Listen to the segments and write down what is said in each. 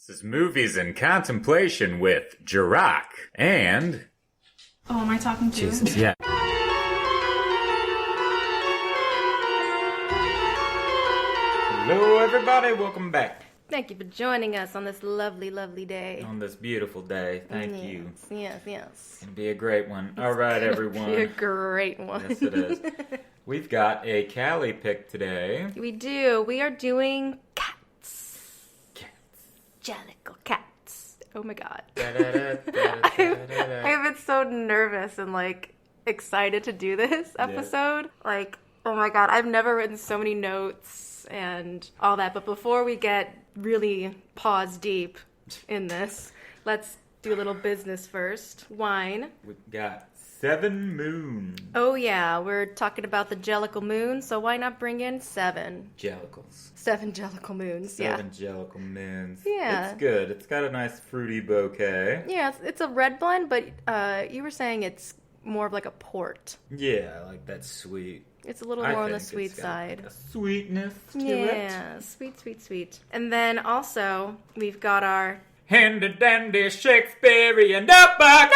This is Movies in Contemplation with Jarokk and... Oh, am I talking to you? Jesus, yeah. Hello, everybody. Welcome back. Thank you for joining us on this lovely, lovely day. On this beautiful day. Thank you. Yes. It's going to be a great one. All right, everyone. Be a great one. Yes, it is. We've got a Cali pick today. We do. We are doing cats. Jellicle Cats. Oh my god. I've been so nervous and excited to do this episode. Yeah. Oh my god, I've never written so many notes and all that. But before we get really paws deep in this, let's do a little business first. Wine. We've got 7 moons. Oh yeah, we're talking about the Jellicle moon, so why not bring in 7? Jellicles. 7 Jellicle moons, 7 Jellicle moons. Yeah. It's good. It's got a nice fruity bouquet. Yeah, it's a red blend, but you were saying it's more of like a port. Yeah, like that's sweet. It's a little more on the sweet side. A sweetness to it. Yeah, sweet. And then also, we've got our... Handy-dandy Shakespearean notebook!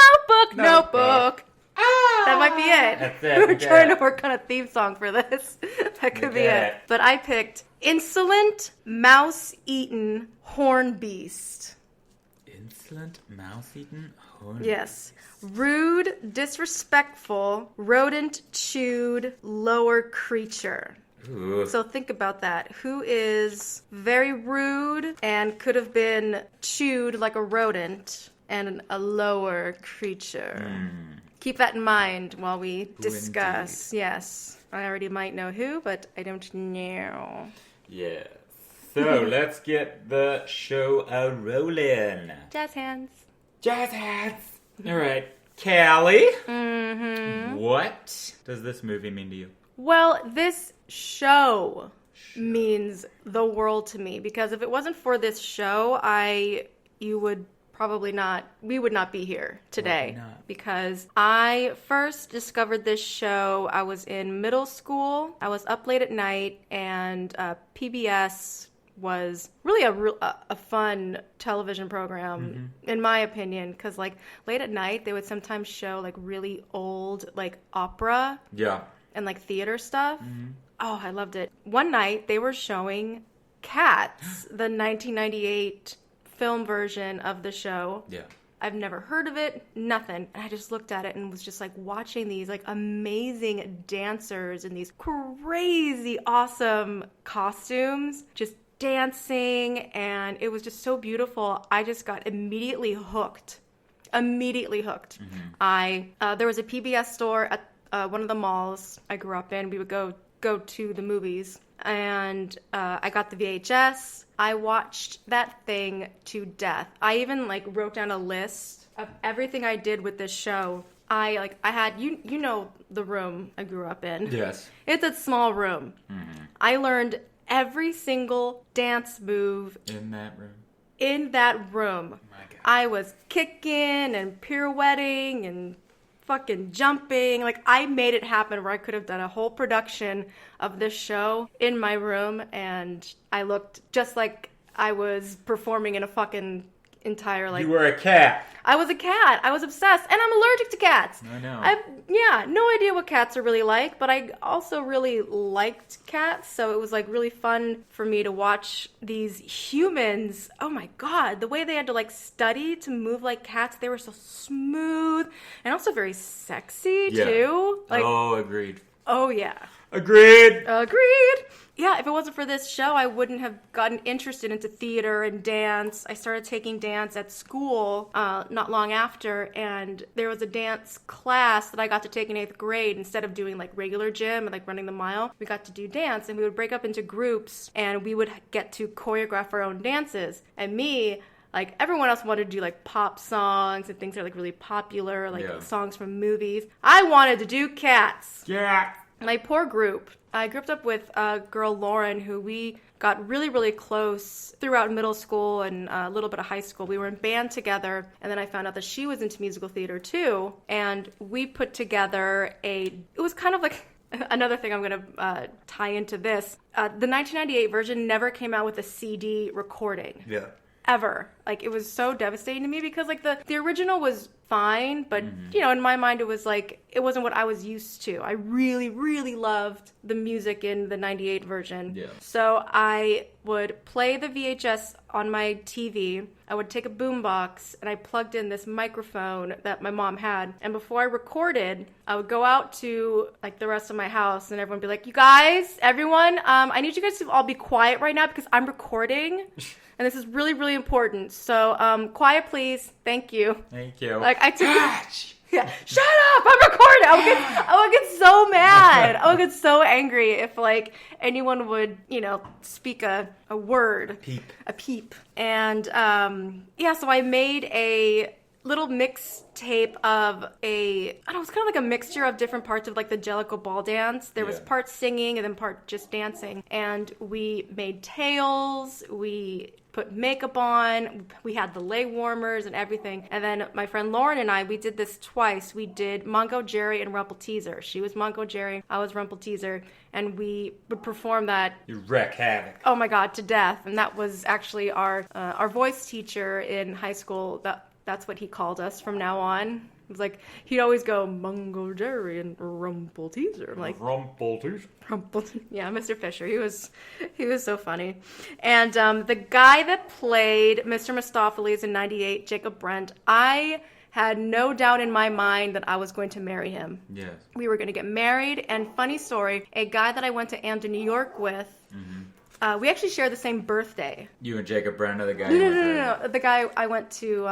Notebook! Ah! That might be it. That's it. We're trying to work on a theme song for this. That could be it. But I picked Insolent Mouse-Eaten Horn Beast. Insolent Mouse-Eaten Horn Yes. Rude, disrespectful, rodent-chewed, lower creature. Ooh. So think about that. Who is very rude and could have been chewed like a rodent and a lower creature. Keep that in mind while we discuss. Indeed. Yes. I already might know who, but I don't know. Yeah. So let's get the show a-rolling. Jazz hands. Jazz hands. All right. Cali. Mm-hmm. What does this movie mean to you? Well, this show means the world to me, because if it wasn't for this show, we would not be here today. Because I first discovered this show, I was in middle school. I was up late at night, and PBS was really a fun television program, in my opinion, because late at night they would sometimes show really old opera and theater stuff. Oh, I loved it. One night they were showing Cats, the 1998 film version of the show. Yeah. I've never heard of it, nothing. And I just looked at it and was just watching these amazing dancers in these crazy awesome costumes, just dancing, and it was just so beautiful. I just got immediately hooked. There was a PBS store at one of the malls I grew up in. We would go to the movies, and I got the VHS. I watched that thing to death. I even wrote down a list of everything I did with this show. I had you know the room I grew up in. Yes. It's a small room. I learned every single dance move in that room. Oh my God. I was kicking and pirouetting and fucking jumping. I made it happen where I could have done a whole production of this show in my room, and I looked just like I was performing in a fucking entire You were a cat. I was a cat. I was obsessed, and I'm allergic to cats. I know. I've no idea what cats are really like, but I also really liked cats, so it was really fun for me to watch these humans. Oh my God, the way they had to study to move like cats. They were so smooth and also very sexy too. Agreed. Oh yeah. Agreed. Yeah, if it wasn't for this show, I wouldn't have gotten interested into theater and dance. I started taking dance at school not long after, and there was a dance class that I got to take in 8th grade. Instead of doing regular gym and running the mile, we got to do dance, and we would break up into groups, and we would get to choreograph our own dances. And me, everyone else wanted to do pop songs and things that are really popular, songs from movies. I wanted to do cats. Yeah. My poor group. I grew up with a girl, Lauren, who we got really, really close throughout middle school and a little bit of high school. We were in band together, and then I found out that she was into musical theater too, and we put together it was kind of another thing I'm going to tie into this. The 1998 version never came out with a CD recording. Yeah. Ever. like, it was so devastating to me because, like, the original was fine, but, you know, in my mind, it was like, it wasn't what I was used to. I really, really loved the music in the 98 version. Yeah. So I would play the VHS on my TV. I would take a boombox and I plugged in this microphone that my mom had. And before I recorded, I would go out to, like, the rest of my house and everyone would be like, you guys, everyone, I need you guys to all be quiet right now because I'm recording. And this is really, really important. So, quiet, please. Thank you. Thank you. Like, I took yeah, shut up! I'm recording! I would get so mad. I would get so angry if, like, anyone would, you know, speak a word. A peep. And, yeah, so I made a little mixtape of I don't know, it's kind of like a mixture of different parts of, like, the Jellicle ball dance. There was part singing and then part just dancing. And we made tails, we put makeup on, we had the leg warmers and everything. And then my friend Lauren and I, we did this twice. We did Mungo Jerry and Rumpelteazer. She was Mungo Jerry, I was Rumpelteazer, and we would perform that. You wreck havoc. Oh my God, to death. And that was actually our voice teacher in high school. That's what he called us from now on. It was like, he'd always go, Mungo Jerry and Rumpelteazer. I'm like, Rumpelteazer. Yeah, Mr. Fisher. He was so funny. And the guy that played Mr. Mistopheles in 98, Jacob Brent, I had no doubt in my mind that I was going to marry him. Yes. We were going to get married. And funny story, a guy that I went to Amden, New York with, we actually share the same birthday. You and Jacob Brent are the guy. No. The guy I went to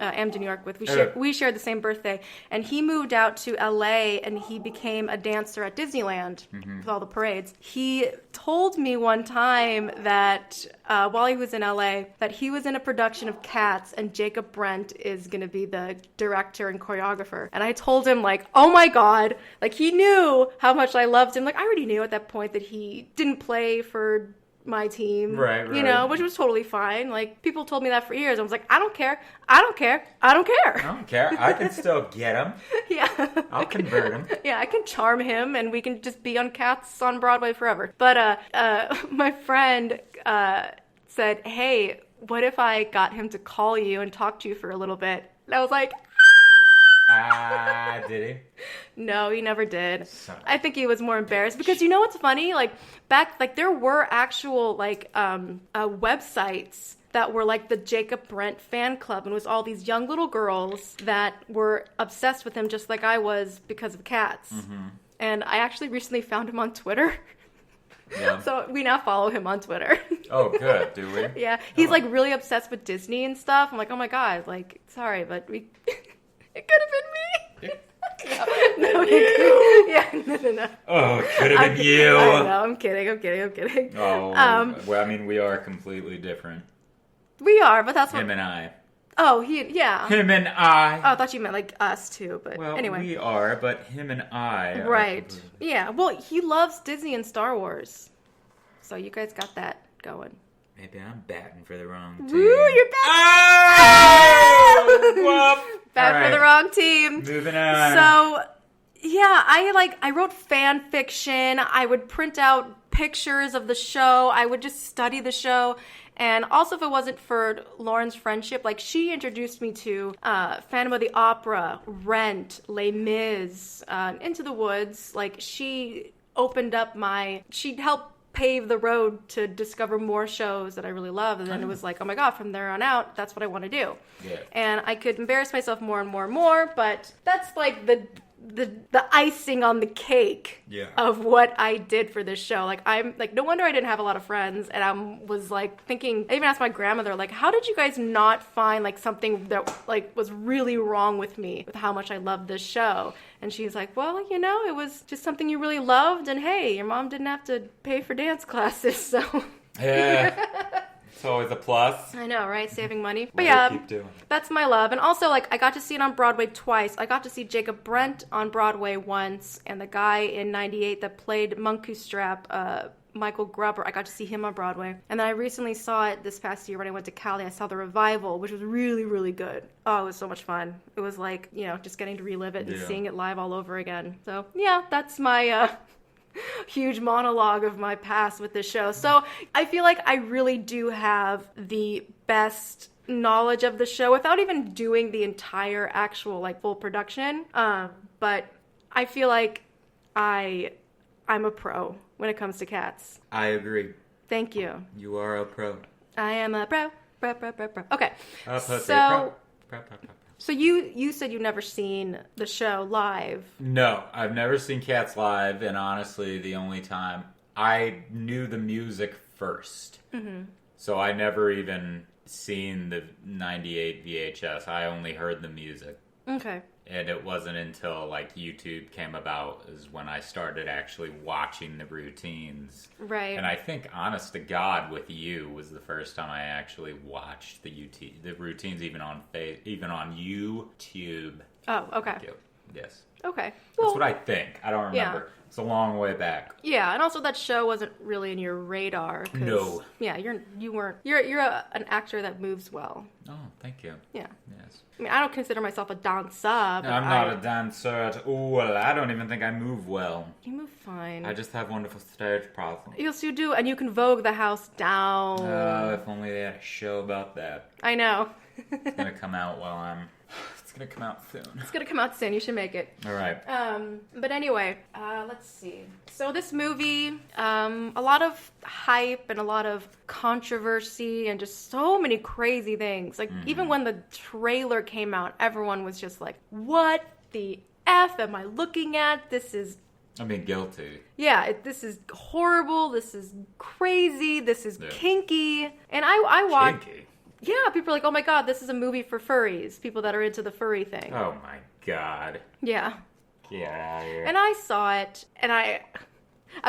Amden, New York with. We shared the same birthday, and he moved out to LA, and he became a dancer at Disneyland with all the parades. He told me one time that while he was in LA, that he was in a production of Cats, and Jacob Brent is going to be the director and choreographer. And I told him, like, oh my God, like, he knew how much I loved him. Like, I already knew at that point that he didn't play for my team, right, you know, which was totally fine. Like, people told me that for years. I was like, I don't care. I can still get him. Yeah. I'll convert him. Yeah, I can charm him, and we can just be on Cats on Broadway forever. But my friend said, hey, what if I got him to call you and talk to you for a little bit? And I was like, did he? No, he never did. I think he was more embarrassed because, you know what's funny? Like, back, like, there were actual, like, websites that were like the Jacob Brent fan club, and it was all these young little girls that were obsessed with him just like I was because of Cats. And I actually recently found him on Twitter. Yeah. So we now follow him on Twitter. Oh, good. Do we? Yeah. He's like really obsessed with Disney and stuff. I'm like, oh my God, like, sorry, but we... It could have been me. No, no. Oh, it could have been you. I know, I'm kidding. Oh, well, I mean, we are completely different. We are, but that's him and I. Oh, yeah. Him and I. Oh, I thought you meant like us too, but well, anyway. We are, but him and I are. Right. Yeah, well, he loves Disney and Star Wars. So you guys got that going. Maybe I'm batting for the wrong team. Woo, you're batting. Oh! Bat for the wrong team. Moving on. So, yeah, I wrote fan fiction. I would print out pictures of the show. I would just study the show. And also, if it wasn't for Lauren's friendship, like, she introduced me to Phantom of the Opera, Rent, Les Mis, Into the Woods. Like, she opened up she'd helped pave the road to discover more shows that I really love. And then it was like, oh my God, from there on out, that's what I want to do. Yeah. And I could embarrass myself more and more and more, but that's like the icing on the cake of what I did for this show. Like, I'm like, no wonder I didn't have a lot of friends. And I was like thinking, I even asked my grandmother, like, how did you guys not find like something that like was really wrong with me with how much I loved this show? And she's like, well, you know, it was just something you really loved. And hey, your mom didn't have to pay for dance classes. So yeah. It's always a plus. I know, right? Saving money. But yeah, that's my love. And also, like, I got to see it on Broadway twice. I got to see Jacob Brent on Broadway once, and the guy in 98 that played Munkustrap, Michael Grubber, I got to see him on Broadway. And then I recently saw it this past year when I went to Cali. I saw the revival, which was really, really good. Oh, it was so much fun. It was like, you know, just getting to relive it and seeing it live all over again. So, yeah, that's my... huge monologue of my past with this show. So I feel like I really do have the best knowledge of the show without even doing the entire actual like full production. But I feel like I'm a pro when it comes to Cats. I agree. Thank you. You are a pro. I am a pro. Okay. So you said you've never seen the show live. No, I've never seen Cats live, and honestly, the only time I knew the music first. Mm-hmm. So I never even seen the 98 VHS. I only heard the music. Okay. And it wasn't until like YouTube came about is when I started actually watching the routines. Right. And I think, honest to God, with you was the first time I actually watched the routines, even on YouTube. Oh, okay. Yes. Okay. Well, that's what I think. I don't remember. Yeah. It's a long way back. Yeah, and also that show wasn't really in your radar. No. Yeah, you're an actor that moves well. Oh, thank you. Yeah. Yes. I mean, I don't consider myself a dancer. I'm not a dancer at all. I don't even think I move well. You move fine. I just have wonderful stage presence. Yes, you do, and you can vogue the house down. Oh, if only they had a show about that. I know. It's gonna come out while I'm... It's gonna come out soon. It's gonna come out soon. You should make it. All right. But anyway, let's see. So this movie, a lot of hype and a lot of controversy and just so many crazy things. Like even when the trailer came out, everyone was just like, "What the F am I looking at? This is." I mean, guilty. Yeah, this is horrible. This is crazy. This is kinky. And I watched. Kinky. Yeah, people are like, oh my god, this is a movie for furries. People that are into the furry thing. Oh my god. Yeah. Get out of here. And I saw it, and I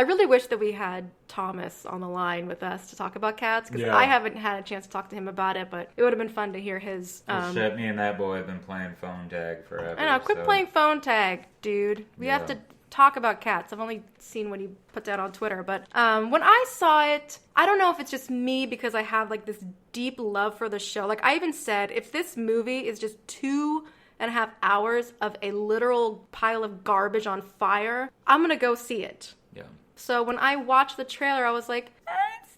really wish that we had Thomas on the line with us to talk about Cats, because I haven't had a chance to talk to him about it, but it would have been fun to hear his... Shit, me and that boy have been playing phone tag forever. I know, quit playing phone tag, dude. We have to talk about Cats. I've only seen what he put down on Twitter, but when I saw it, I don't know if it's just me because I have like this deep love for the show. Like I even said, if this movie is just 2.5 hours of a literal pile of garbage on fire, I'm gonna go see it. Yeah. So when I watched the trailer, I was like, it's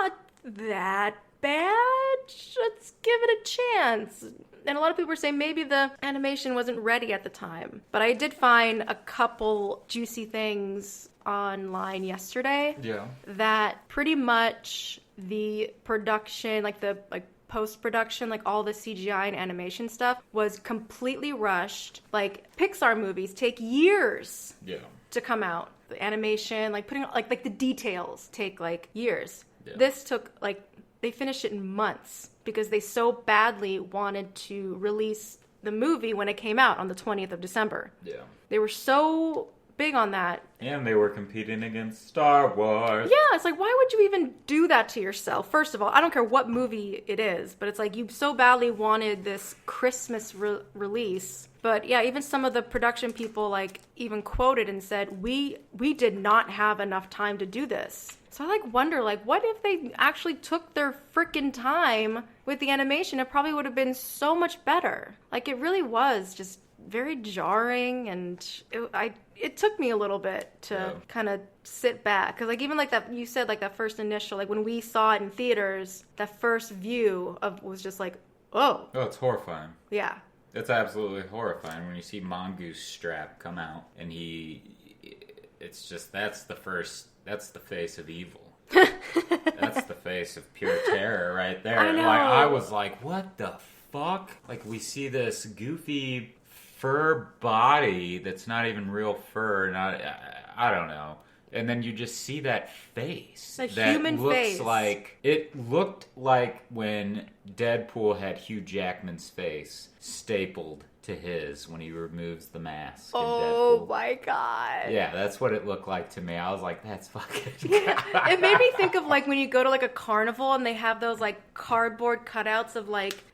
not that bad. Let's give it a chance. And a lot of people were saying maybe the animation wasn't ready at the time. But I did find a couple juicy things online yesterday. Yeah. That pretty much the production, like the post-production, like all the CGI and animation stuff was completely rushed. Like Pixar movies take years to come out. The animation, like putting like the details take like years. Yeah. This took they finished it in months because they so badly wanted to release the movie when it came out on the 20th of December. Yeah. They were so big on that. And they were competing against Star Wars. Yeah, it's like, why would you even do that to yourself? First of all, I don't care what movie it is, but it's like you so badly wanted this Christmas release. But yeah, even some of the production people like even quoted and said, we did not have enough time to do this. So I wonder what if they actually took their freaking time with the animation? It probably would have been so much better. Like it really was just very jarring, and it took me a little bit to kind of sit back, because even that you said that first initial when we saw it in theaters, that first view of was just oh, it's horrifying. Yeah, it's absolutely horrifying when you see Mongoose Strap come out, and it's just that's the face of evil. That's the face of pure terror right there. I know. I was like, what the fuck? We see this goofy fur body that's not even real fur. I don't know. And then you just see that face. That human face. It looked like when Deadpool had Hugh Jackman's face stapled to his when he removes the mask. Oh my god. Yeah, that's what it looked like to me. I was like, that's fucking... It made me think of when you go to a carnival and they have those cardboard cutouts of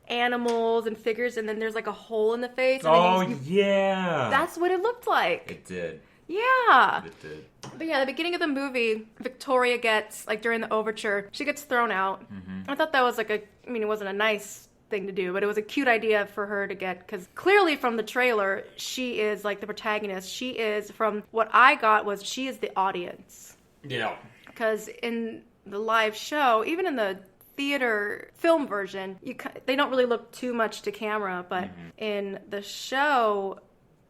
animals and figures, and then there's a hole in the face. And yeah. That's what it looked like. It did. Yeah. It did. But yeah, the beginning of the movie, Victoria gets, during the overture, she gets thrown out. Mm-hmm. I thought that was it wasn't a nice thing to do, but it was a cute idea for her to get, because clearly from the trailer, she is the protagonist. She is, from what I got, was she is the audience. Yeah. Because in the live show, even in the theater film version, they don't really look too much to camera, but in the show,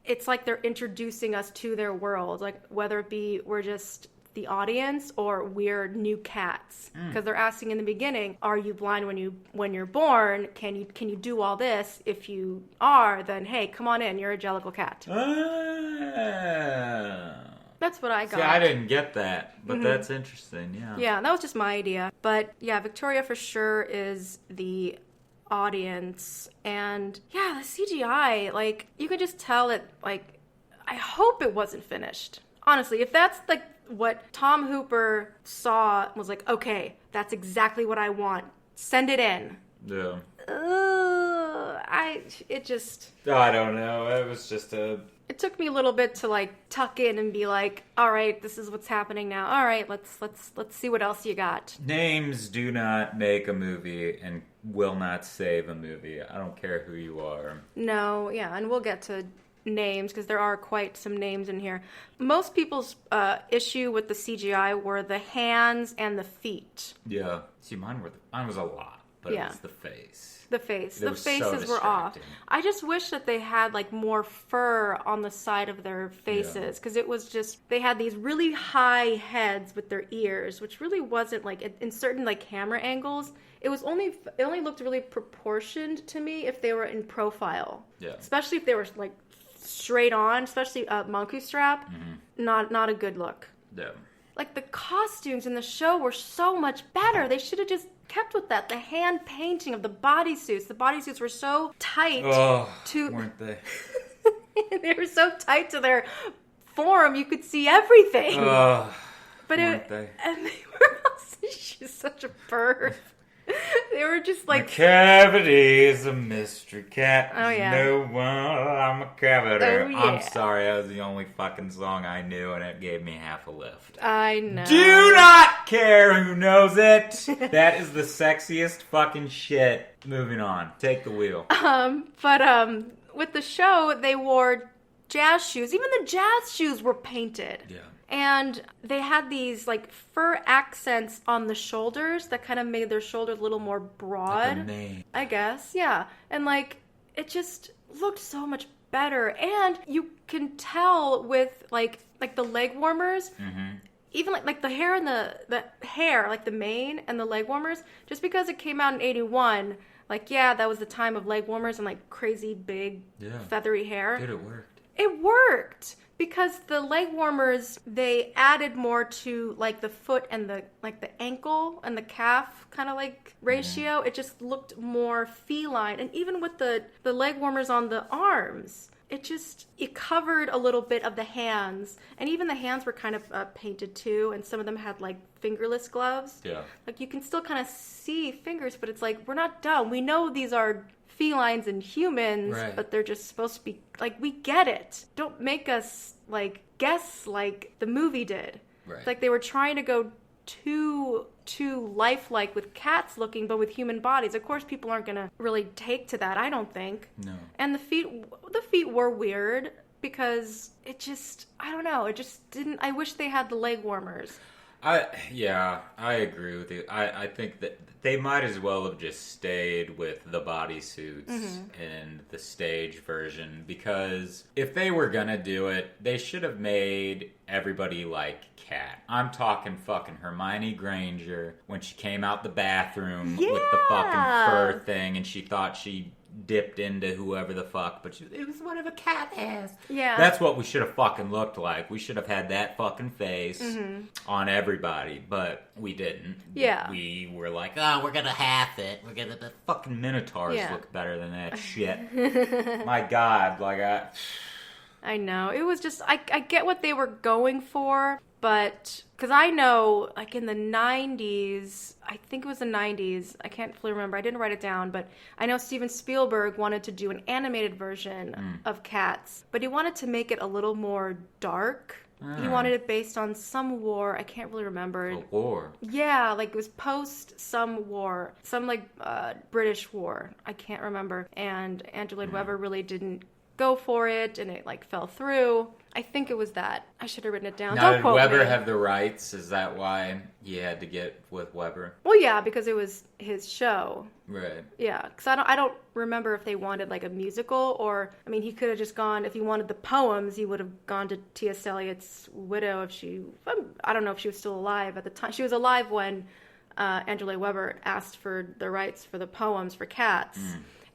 it's like they're introducing us to their world, like whether it be we're just the audience or we're new cats, because they're asking in the beginning, are you blind when you're born? Can you do all this? If you are, then hey, come on in, you're a Jellicle Cat. That's what I got. See, I didn't get that, but that's interesting. Yeah, that was just my idea. But yeah, Victoria for sure is the audience, and yeah, the CGI, like, you could just tell it, like, I hope it wasn't finished. Honestly, if that's like what Tom Hooper saw, was like, okay, that's exactly what I want, send it in. Yeah. I don't know. It was just it took me a little bit to like tuck in and be like, all right, this is what's happening now. All right, let's see what else you got. Names do not make a movie and will not save a movie. I don't care who you are. No, yeah, and we'll get to names because there are quite some names in here. Most people's issue with the CGI were the hands and the feet. Yeah. See, mine was a lot, but it was the face. The faces were off. I just wish that they had like more fur on the side of their faces, because it was just, they had these really high heads with their ears, which really wasn't like, in certain like camera angles, it only looked really proportioned to me if they were in profile. Yeah. Especially if they were like straight on, especially Monku strap. Not a good look. Yeah. Like, the costumes in the show were so much better. They should have just kept with that. The hand painting of the bodysuits. The bodysuits were so tight weren't they? They were so tight to their form, you could see everything. But weren't they? And they were also, she's such a perv. They were just like... My cavity is a mystery cat. Oh, yeah. No one, I'm a cavity. Oh, yeah. I'm sorry, that was the only fucking song I knew, and it gave me half a lift. I know. Do not care who knows it. That is the sexiest fucking shit. Moving on. Take the wheel. But with the show, they wore jazz shoes. Even the jazz shoes were painted. Yeah. And they had these, like, fur accents on the shoulders that kind of made their shoulders a little more broad. Like a mane. I guess, yeah. And, like, it just looked so much better. And you can tell with, like the leg warmers, even, like the hair and the hair, like the mane and the leg warmers, just because it came out in 81, like, yeah, that was the time of leg warmers and, like, crazy big feathery hair. Dude, it worked. It worked. Because the leg warmers, they added more to, like, the foot and the ankle and the calf kind of, like, ratio. It just looked more feline. And even with the leg warmers on the arms, it covered a little bit of the hands. And even the hands were kind of painted, too. And some of them had, like, fingerless gloves. Yeah. Like, you can still kind of see fingers, but it's like, we're not dumb. We know these are felines and humans, but they're just supposed to be, like, we get it. Don't make us, like, guess like the movie did. Right. It's like they were trying to go too lifelike with cats looking, but with human bodies. Of course, people aren't going to really take to that, I don't think. No. And the feet were weird because it just, I don't know, it just didn't, I wish they had the leg warmers. I agree with you. I think that they might as well have just stayed with the bodysuits in the stage version, because if they were gonna do it, they should have made everybody like Cat. I'm talking fucking Hermione Granger when she came out the bathroom with the fucking fur thing, and she thought she dipped into whoever the fuck, but it was whatever cat has. Yeah. That's what we should have fucking looked like. We should have had that fucking face on everybody, but we didn't. Yeah. We were like, oh, we're gonna half it. We're gonna, the fucking Minotaurs look better than that shit. My God, like I know. It was just, I get what they were going for, but, because I know, like, in the 90s, I think it was the 90s, I can't fully remember, I didn't write it down, but I know Steven Spielberg wanted to do an animated version of Cats, but he wanted to make it a little more dark. He wanted it based on some war. I can't really remember. A war? Yeah, like it was post some war. Some, like, British war. I can't remember. And Andrew Lloyd Webber really didn't go for it, and it, like, fell through. I think it was that. I should have written it down. Now, Don't did quote Weber me. have the rights? Is that why you had to get with Weber? Well, yeah, because it was his show. Right. Yeah, because I don't remember if they wanted like a musical or, I mean, he could have just gone, if he wanted the poems, he would have gone to T.S. Eliot's widow if I don't know if she was still alive at the time. She was alive when Andrew Lloyd Webber asked for the rights for the poems for Cats.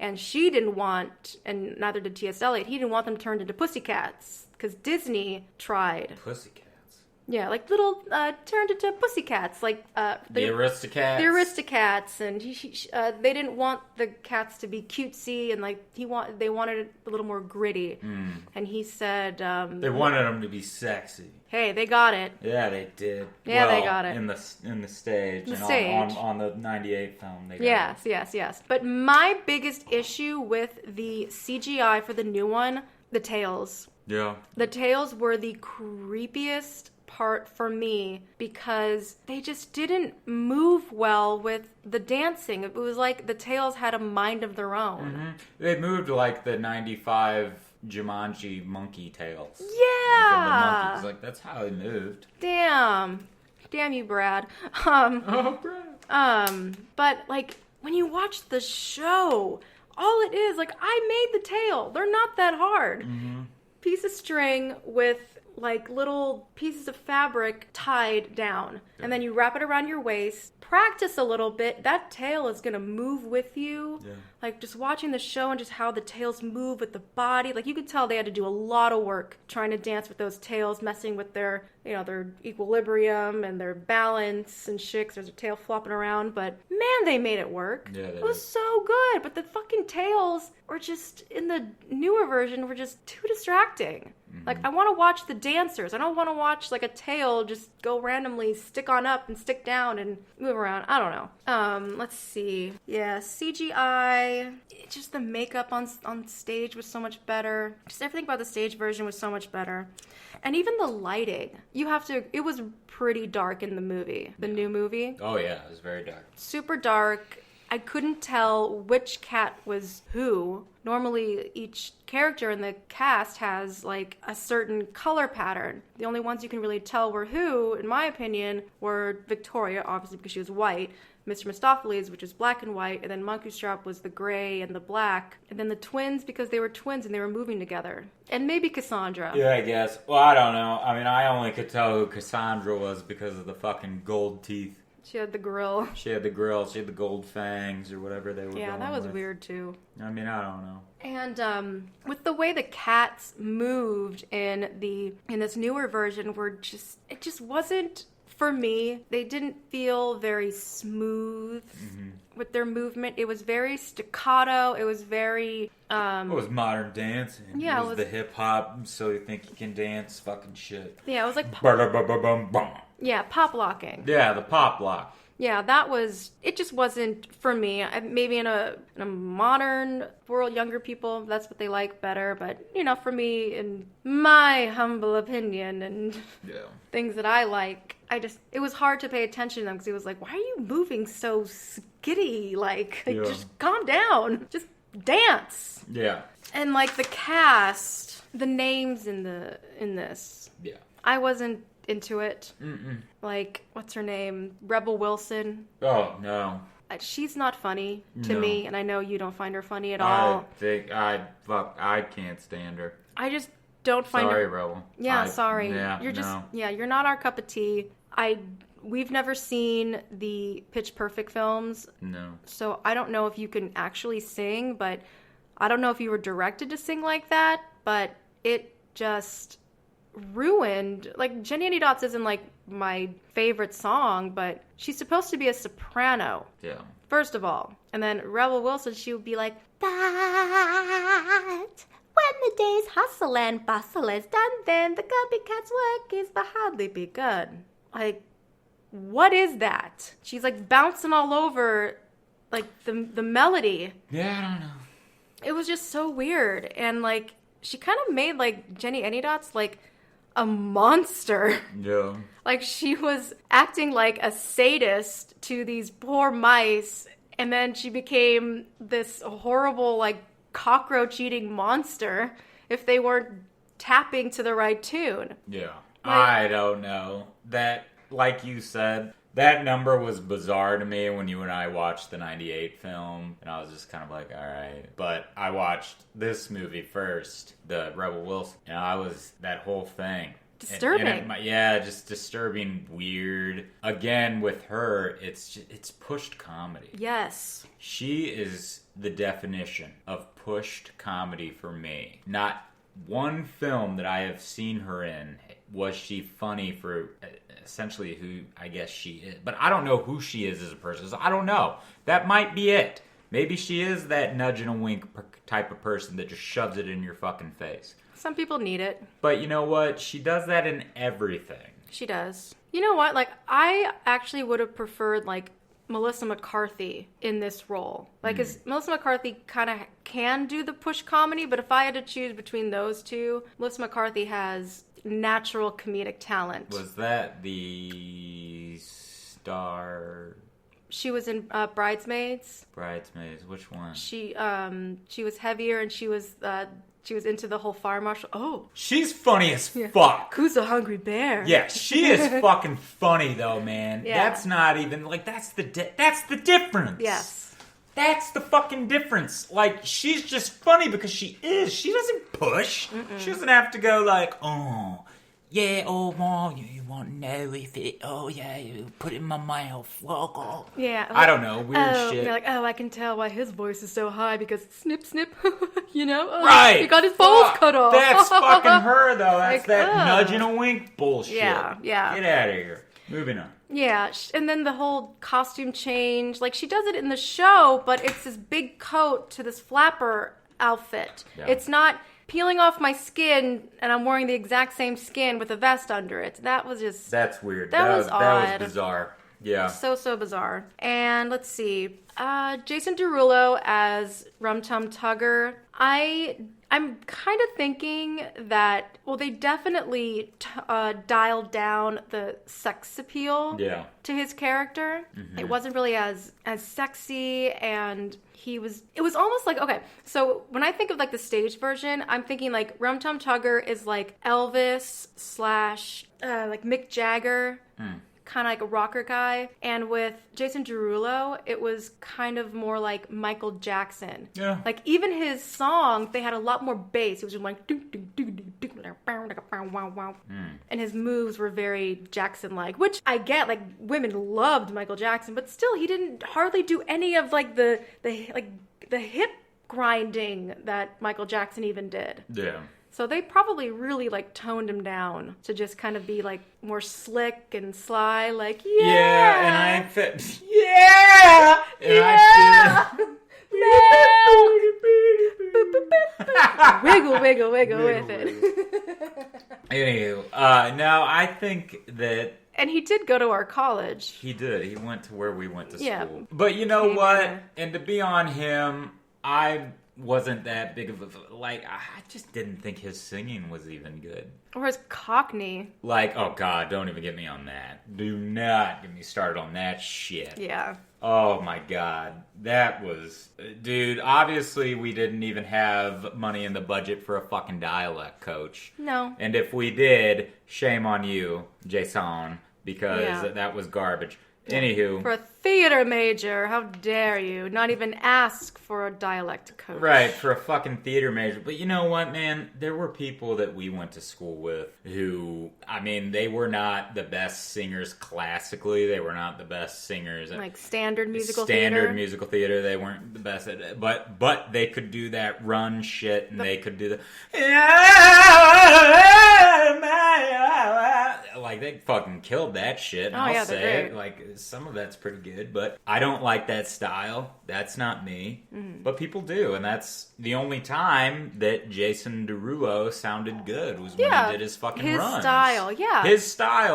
And she didn't want, and neither did T.S. Eliot, he didn't want them turned into pussycats. Because Disney tried. Pussycats. Yeah, like little, turned into pussycats. Like, the Aristocats. The Aristocats. And they didn't want the cats to be cutesy, and like, they wanted it a little more gritty. And he said, they wanted them to be sexy. Hey, they got it. Yeah, they did. Yeah, they got it. In the stage. The and stage. On the 98 film, they got it. Yes. But my biggest issue with the CGI for the new one, the tails. Yeah. The tails were the creepiest part for me because they just didn't move well with the dancing. It was like the tails had a mind of their own. Mm-hmm. They moved like the 95 Jumanji monkey tails. Yeah. Like the monkeys. Like, that's how they moved. Damn you, Brad. Brad. But like when you watch the show, all it is, like, I made the tail. They're not that hard. Mm-hmm. Piece of string with like little pieces of fabric tied down. Yeah. And then you wrap it around your waist. Practice a little bit. That tail is going to move with you. Yeah. Like just watching the show and just how the tails move with the body. Like you could tell they had to do a lot of work trying to dance with those tails, messing with their, their equilibrium and their balance and shit. 'Cause there's a tail flopping around. But man, they made it work. Yeah, it was so good. But the fucking tails were just, in the newer version, were just too distracting. Mm-hmm. Like, I want to watch the dancers. I don't want to watch, like, a tail just go randomly stick on up and stick down and move around. I don't know. Let's see. Yeah, CGI. Just the makeup on stage was so much better. Just everything about the stage version was so much better. And even the lighting. It was pretty dark in the movie. The new movie. Oh, yeah. It was very dark. Super dark. I couldn't tell which cat was who. Normally, each character in the cast has, like, a certain color pattern. The only ones you can really tell were who, in my opinion, were Victoria, obviously because she was white, Mr. Mistopheles, which is black and white, and then Monkey Strap was the gray and the black, and then the twins because they were twins and they were moving together. And maybe Cassandra. Yeah, I guess. Well, I don't know. I mean, I only could tell who Cassandra was because of the fucking gold teeth. She had the grill. She had the gold fangs or whatever they were Yeah, going that was with. weird too. I mean, I don't know. And with the way the cats moved in this newer version, it just wasn't, for me, they didn't feel very smooth with their movement. It was very staccato. It was very... it was modern dancing. Yeah, it was the hip-hop, so you think you can dance fucking shit. Yeah, it was like... Yeah, pop locking. Yeah, the pop lock. Yeah, it just wasn't for me. Maybe in a modern world, younger people, that's what they like better. But, for me, in my humble opinion and things that I like, it was hard to pay attention to them because it was like, why are you moving so skitty? Like just calm down. Just dance. Yeah. And, like, the cast, the names in this. Yeah. I wasn't into it. Like, what's her name? Rebel Wilson. Oh, no. She's not funny to me, and I know you don't find her funny at all. I can't stand her. I just don't find her... Sorry, Rebel. Yeah, sorry. Yeah, you're not our cup of tea. We've never seen the Pitch Perfect films. No. So I don't know if you can actually sing, but I don't know if you were directed to sing like that, but it just ruined, like, Jenny Any Dots isn't like my favorite song, but she's supposed to be a soprano. Yeah. First of all. And then Rebel Wilson, she would be like, but when the day's hustle and bustle is done, then the copycat's work is but hardly begun. Like, what is that? She's like bouncing all over, like, the melody. Yeah, I don't know. It was just so weird. And, like, she kind of made, like, Jenny Any Dots, like, a monster. Yeah. Like, she was acting like a sadist to these poor mice, and then she became this horrible, like, cockroach-eating monster if they weren't tapping to the right tune. Yeah. I don't know. That, like you said, that number was bizarre to me when you and I watched the 98 film, and I was just kind of like, all right. But I watched this movie first, the Rebel Wilson, and I was, that whole thing. Disturbing. Just disturbing, weird. Again, with her, it's pushed comedy. Yes. She is the definition of pushed comedy for me. Not one film that I have seen her in was she funny for essentially who I guess she is. But I don't know who she is as a person. So I don't know. That might be it. Maybe she is that nudge and a wink type of person that just shoves it in your fucking face. Some people need it. But you know what? She does that in everything. She does. You know what? Like, I actually would have preferred, like, Melissa McCarthy in this role. Like, 'cause Melissa McCarthy kind of can do the push comedy, but if I had to choose between those two, Melissa McCarthy has natural comedic talent. Was that the star? She was in Bridesmaids. Bridesmaids, which one? She was heavier, and she was into the whole fire marshal. Oh, she's funny as fuck. Who's a hungry bear? Yeah, she is fucking funny though, man. Yeah. That's not even like that's the difference. Yes, that's the fucking difference. Like, she's just funny because she is. She doesn't push. She doesn't have to go like, oh. Yeah, oh, Mom, you want to know if it, oh, yeah, you put it in my mouth. Oh. Yeah. I don't know, weird shit. They're like, oh, I can tell why his voice is so high because snip, snip, you know? Oh, right. He got his balls cut off. That's fucking her, though. That's like, that nudge and a wink bullshit. Yeah. Get out of here. Moving on. Yeah, and then the whole costume change. Like, she does it in the show, but it's this big coat to this flapper outfit. Yeah. It's not peeling off my skin and I'm wearing the exact same skin with a vest under it. That was just... That's weird. That was odd. That was bizarre. Yeah. So bizarre. And let's see. Jason Derulo as Rum Tum Tugger. I'm kind of thinking that, well, they definitely dialed down the sex appeal to his character. Mm-hmm. It wasn't really as sexy, and it was almost like, okay, so when I think of like the stage version, I'm thinking like Rum Tum Tugger is like Elvis / like Mick Jagger. Kind of like a rocker guy. And with Jason Derulo, it was kind of more like Michael Jackson. Yeah. Like, even his song, they had a lot more bass. It was just like... And his moves were very Jackson-like, which I get. Like, women loved Michael Jackson, but still, he didn't hardly do any of, like, the hip grinding that Michael Jackson even did. Yeah. So they probably really, like, toned him down to just kind of be, like, more slick and sly, like, yeah! Yeah, and I fit... Yeah! And yeah! Wiggle with it. Anywho, no, I think that... And he did go to our college. He did. He went to where we went to school. But you know what? And to be on him, I wasn't that big of a... Like, I just didn't think his singing was even good. Or his Cockney. Like, oh God, don't even get me on that. Do not get me started on that shit. Yeah. Oh my God. That was... Dude, obviously we didn't even have money in the budget for a fucking dialect coach. No. And if we did, shame on you, Jason, because that was garbage. Anywho. For a theater major, how dare you not even ask for a dialect coach. Right, for a fucking theater major. But you know what, man? There were people that we went to school with who, I mean, they were not the best singers classically. They were not the best singers. Like standard musical theater. They weren't the best at it. But they could do that run shit, and they could do the... Like, they fucking killed that shit. I'll say it. Like, some of that's pretty good, but I don't like that style. That's not me. Mm-hmm. But people do, and that's the only time that Jason Derulo sounded good was when he did his fucking runs. His style,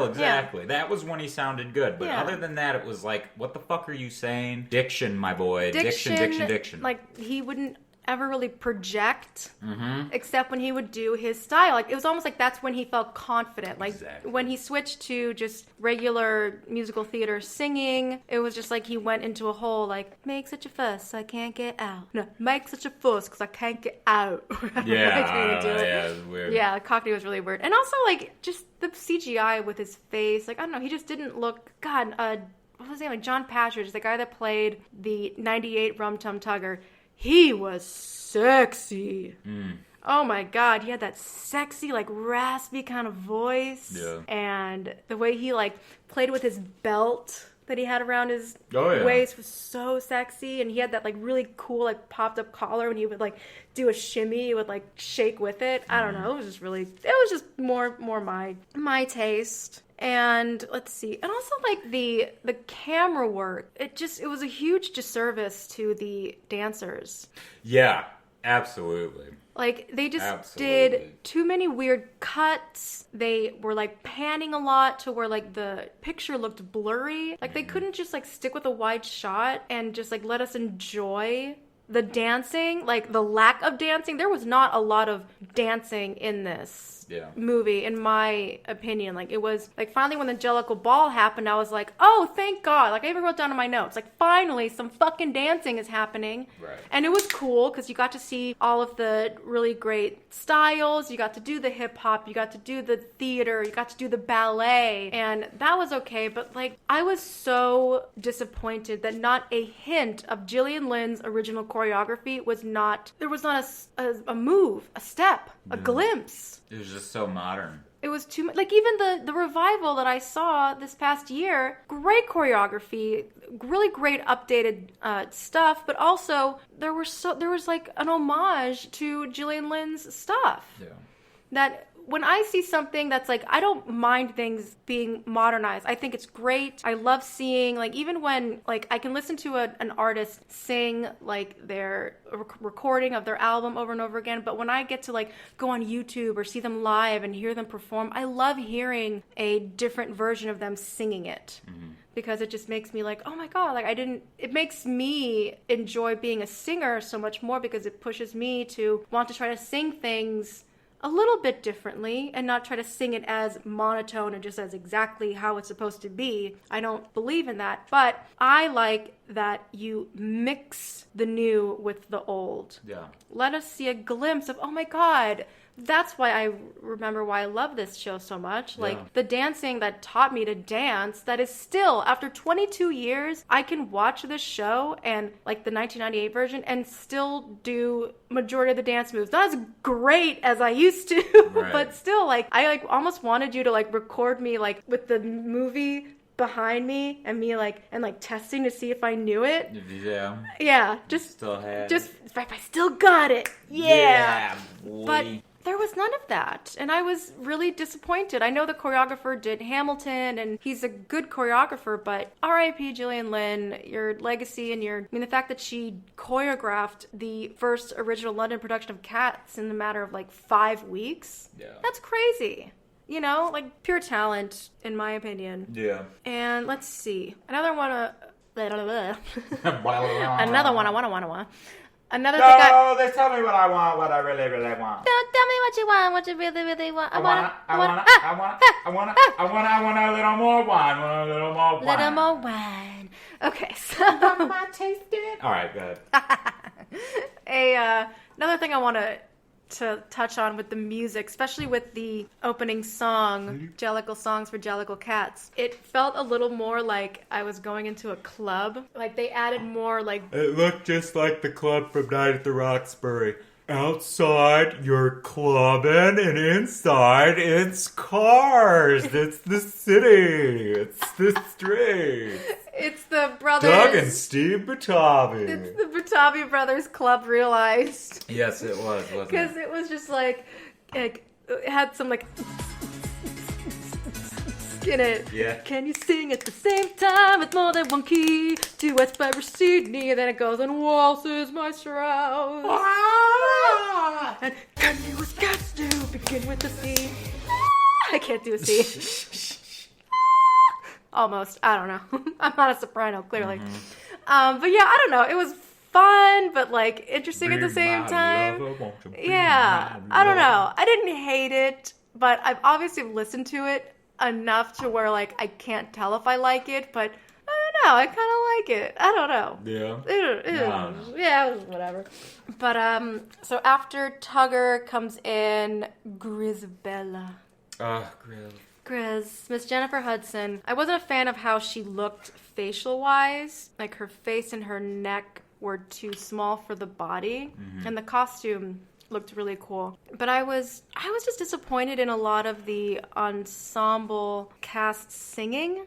exactly. Yeah. That was when he sounded good. But other than that, it was like, what the fuck are you saying? Diction, my boy. Diction. Like, he wouldn't... ever really project, except when he would do his style. Like, it was almost like that's when he felt confident. Like, when he switched to just regular musical theater singing, it was just like he went into a whole, like, make such a fuss, I can't get out. No, make such a fuss, because I can't get out. Yeah, it was weird. Yeah, Cockney was really weird. And also, like, just the CGI with his face. Like, I don't know, he just didn't look... God, what was his name? Like, John Patridge, the guy that played the 98 Rum Tum Tugger. He was sexy. Oh my God, he had that sexy, like, raspy kind of voice. Yeah. And the way he, like, played with his belt that he had around his waist was so sexy. And he had that, like, really cool, like, popped up collar when he would, like, do a shimmy. He would, like, shake with it. I don't know. It was just more my taste. And let's see. And also, like, the camera work. It was a huge disservice to the dancers. Yeah, absolutely. Like, they just did too many weird cuts. They were, like, panning a lot to where, like, the picture looked blurry. Like, they couldn't just, like, stick with a wide shot and just, like, let us enjoy the dancing. Like, the lack of dancing. There was not a lot of dancing in this movie, in my opinion. Like, it was, like, finally when the Jellicle Ball happened, I was like, oh, thank God. Like, I even wrote down in my notes, like, finally some fucking dancing is happening. Right. And it was cool because you got to see all of the really great styles. You got to do the hip hop. You got to do the theater. You got to do the ballet. And that was okay. But, like, I was so disappointed that not a hint of Gillian Lynn's original choreography was not, there was not a move, a step, a glimpse. It was just so modern. It was too much. Like, even the revival that I saw this past year, great choreography, really great updated stuff, but also there was like an homage to Gillian Lynn's stuff. Yeah. That when I see something that's like, I don't mind things being modernized. I think it's great. I love seeing, like, even when, like, I can listen to an artist sing, like, their recording of their album over and over again, but when I get to, like, go on YouTube or see them live and hear them perform, I love hearing a different version of them singing it. Because it just makes me like, oh my God, like, it makes me enjoy being a singer so much more, because it pushes me to want to try to sing things a little bit differently and not try to sing it as monotone and just as exactly how it's supposed to be. I don't believe in that, but I like that you mix the new with the old. Yeah. Let us see a glimpse of, oh my God, that's why I remember why I love this show so much. Like, the dancing that taught me to dance, that is still, after 22 years, I can watch this show and, like, the 1998 version and still do majority of the dance moves. Not as great as I used to, but still, like, I, like, almost wanted you to, like, record me, like, with the movie behind me and me, like, and, like, testing to see if I knew it. Yeah. Just if I still got it. Yeah. But there was none of that, and I was really disappointed. I know the choreographer did Hamilton, and he's a good choreographer, but R.I.P. Gillian Lynn, your legacy and the fact that she choreographed the first original London production of Cats in the matter of, like, 5 weeks. Yeah. That's crazy. You know, like, pure talent, in my opinion. Yeah. And let's see. Another one I wanna. Another thing they tell me what I want, what I really, really want. Don't tell me what you want, what you really, really want. I want a little more wine, Little more wine. Okay, so. Am I tasting? All right, go ahead. Another thing I want to touch on with the music, especially with the opening song, Jellicle Songs for Jellicle Cats. It felt a little more like I was going into a club. Like, they added more, like... It looked just like the club from Night at the Roxbury. Outside, you're clubbing, and inside, it's cars. It's the city. It's the streets. It's the brothers... Doug and Steve Batavi. It's the Batavi Brothers Club realized. Yes, it was, wasn't it? Because it was just like, it had some, like... in it. Yeah. Can you sing at the same time with more than one key? Duets by Rossini, and then it goes and waltzes my Strauss. Ah! And can you as cats do begin with the C? I can't do a C. Almost. I don't know. I'm not a soprano, clearly. But yeah, I don't know. It was fun, but like interesting at the same time. Yeah, I don't know. I didn't hate it, but I've obviously listened to it enough to where like I can't tell if I like it, but I don't know. I kind of like it. I don't know. Yeah. Yeah, it was whatever. But so after Tugger comes in Grizabella. Grizz, Miss Jennifer Hudson. I wasn't a fan of how she looked facial-wise. Like, her face and her neck were too small for the body. Mm-hmm. And the costume looked really cool. But I was just disappointed in a lot of the ensemble cast singing.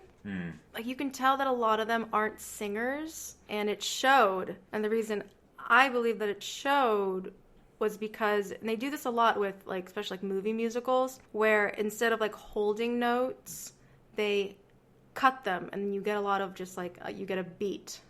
Like, you can tell that a lot of them aren't singers, and it showed. And the reason I believe that it showed was because, and they do this a lot with, like, especially, like, movie musicals, where instead of, like, holding notes, they cut them, and you get a lot of just, like, you get a beat.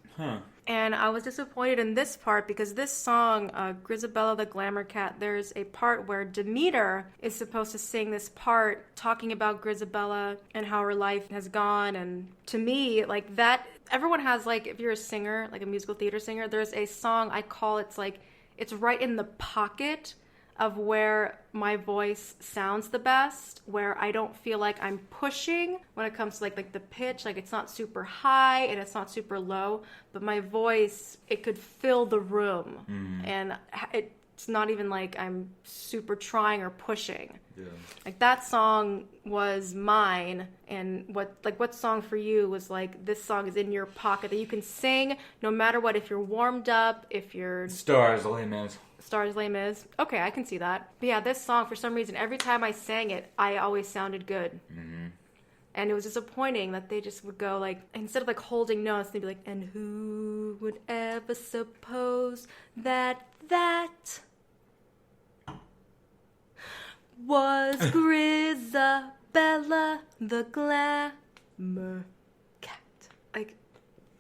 And I was disappointed in this part because this song, Grizabella the Glamour Cat, there's a part where Demeter is supposed to sing this part talking about Grizabella and how her life has gone. And to me, like that, everyone has like, if you're a singer, like a musical theater singer, there's a song I call it's like, it's right in the pocket of where my voice sounds the best, where I don't feel like I'm pushing when it comes to like the pitch, like it's not super high and it's not super low, but my voice, it could fill the room. And it's not even like I'm super trying or pushing. Yeah. Like that song was mine, and what song for you was like, this song is in your pocket that you can sing no matter what, if you're warmed up, if you're... Stars, Les Mis. Stars, Les Mis. Okay, I can see that. But yeah, this song, for some reason, every time I sang it, I always sounded good. And it was disappointing that they just would go like, instead of like holding notes, they'd be like, and who would ever suppose that was Grizabella the Glamour Cat. Like,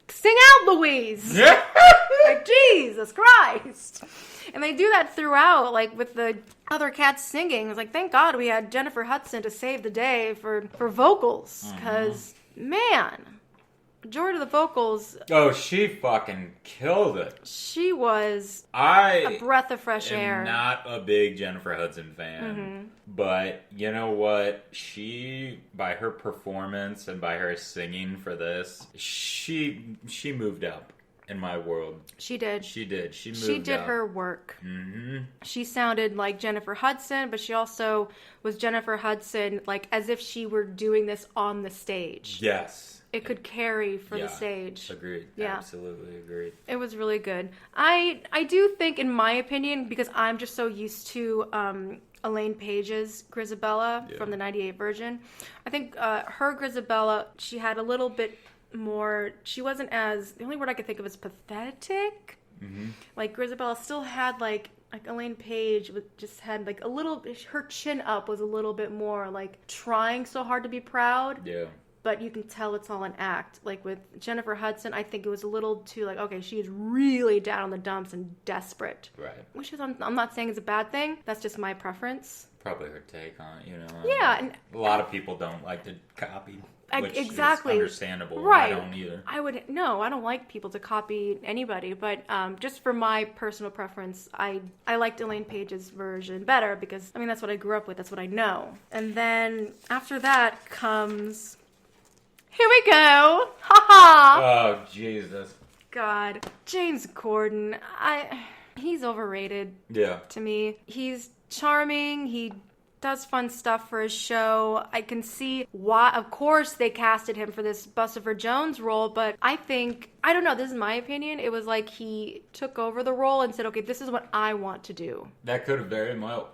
sing out, Louise! Yeah. Like, Jesus Christ! And they do that throughout, like, with the other cats singing. It's like, thank God we had Jennifer Hudson to save the day for vocals. Because, man, majority of the vocals... Oh, she fucking killed it. She was a breath of fresh air. I'm not a big Jennifer Hudson fan. But, you know what? She, by her performance and by her singing for this, she moved up. In my world. She did. She moved She did up. her work. She sounded like Jennifer Hudson, but she also was Jennifer Hudson, like, as if she were doing this on the stage. Yes. It could carry for the stage. Agreed. Yeah. Absolutely agreed. It was really good. I do think, in my opinion, because I'm just so used to Elaine Page's Grizabella from the 98 version, I think her Grizabella, she had a little bit more, she wasn't as, the only word I could think of is pathetic. Like Grizabella still had like Elaine Page just had like a little, her chin up was a little bit more like trying so hard to be proud. Yeah. But you can tell it's all an act. Like with Jennifer Hudson, I think it was a little too like, okay, she's really down in the dumps and desperate. Right. Which is, I'm not saying is a bad thing. That's just my preference. Probably her take on it, you know. Yeah. And a lot of people don't like to copy. Which exactly. is understandable. Right. I don't either. I don't like people to copy anybody, but just for my personal preference, I liked Elaine Page's version better because, I mean, that's what I grew up with. That's what I know. And then after that comes, here we go. Ha-ha. Oh, Jesus. God. James Corden. He's overrated. Yeah. To me. He's charming. He does fun stuff for his show. I can see why, of course, they casted him for this Bustopher Jones role, but I think, I don't know, this is my opinion, it was like he took over the role and said, okay, this is what I want to do. That could have very well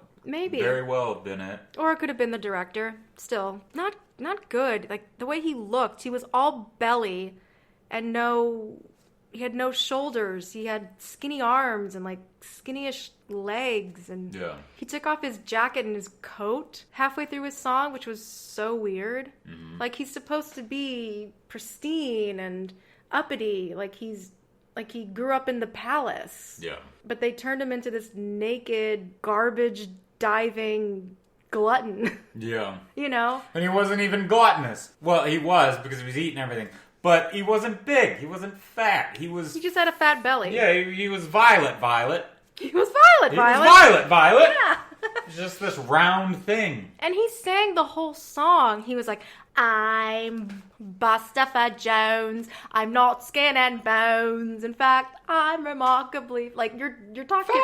been it. Or it could have been the director. Still, not good. Like, the way he looked, he was all belly and he had no shoulders. He had skinny arms and like skinny-ish legs, and he took off his jacket and his coat halfway through his song, which was so weird. Like, he's supposed to be pristine and uppity, like he grew up in the palace. Yeah. But they turned him into this naked, garbage diving glutton. Yeah. You know? And he wasn't even gluttonous. Well, he was, because he was eating everything. But he wasn't big. He wasn't fat. He just had a fat belly. Yeah, he was Violet. He was Violet. Yeah. Yeah. It's just this round thing. And he sang the whole song. He was like, I'm Bustafer Jones. I'm not skin and bones. In fact, I'm remarkably... Like, you're talking...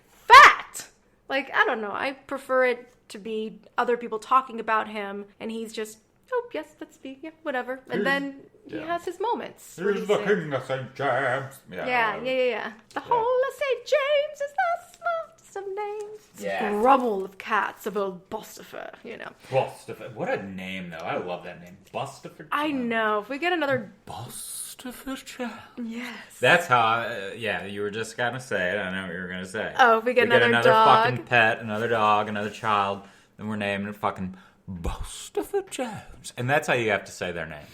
Fat! Like, I don't know. I prefer it to be other people talking about him, and he's just, oh, yes, that's me. Yeah, whatever. And then he has his moments. Here's the king of St. James. Yeah. The whole of St. James is the smartest of names. Yeah. Grumble of cats of old Bustafer, Bustafer. What a name, though. I love that name. Bustafer. I know. If we get another... Bustafer Jones. Yes. That's how, you were just going to say it. I know what you were going to say. Oh, if we get another dog. Fucking pet, another dog, another child, then we're naming it fucking Bustafer Jones. And that's how you have to say their name.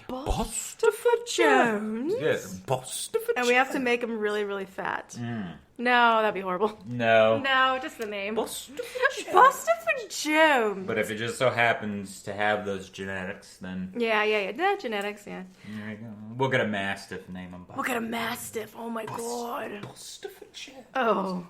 Bustafer Jones? Yes, Bustafer Jones. And we have to make him really, really fat. No, that'd be horrible. No, just the name. Bustafer Jones. But if it just so happens to have those genetics, then... Yeah. Genetics, yeah. There you go. We'll get a Mastiff, name him. We'll get a Mastiff. Oh, my God. Bustafer Jones. Oh.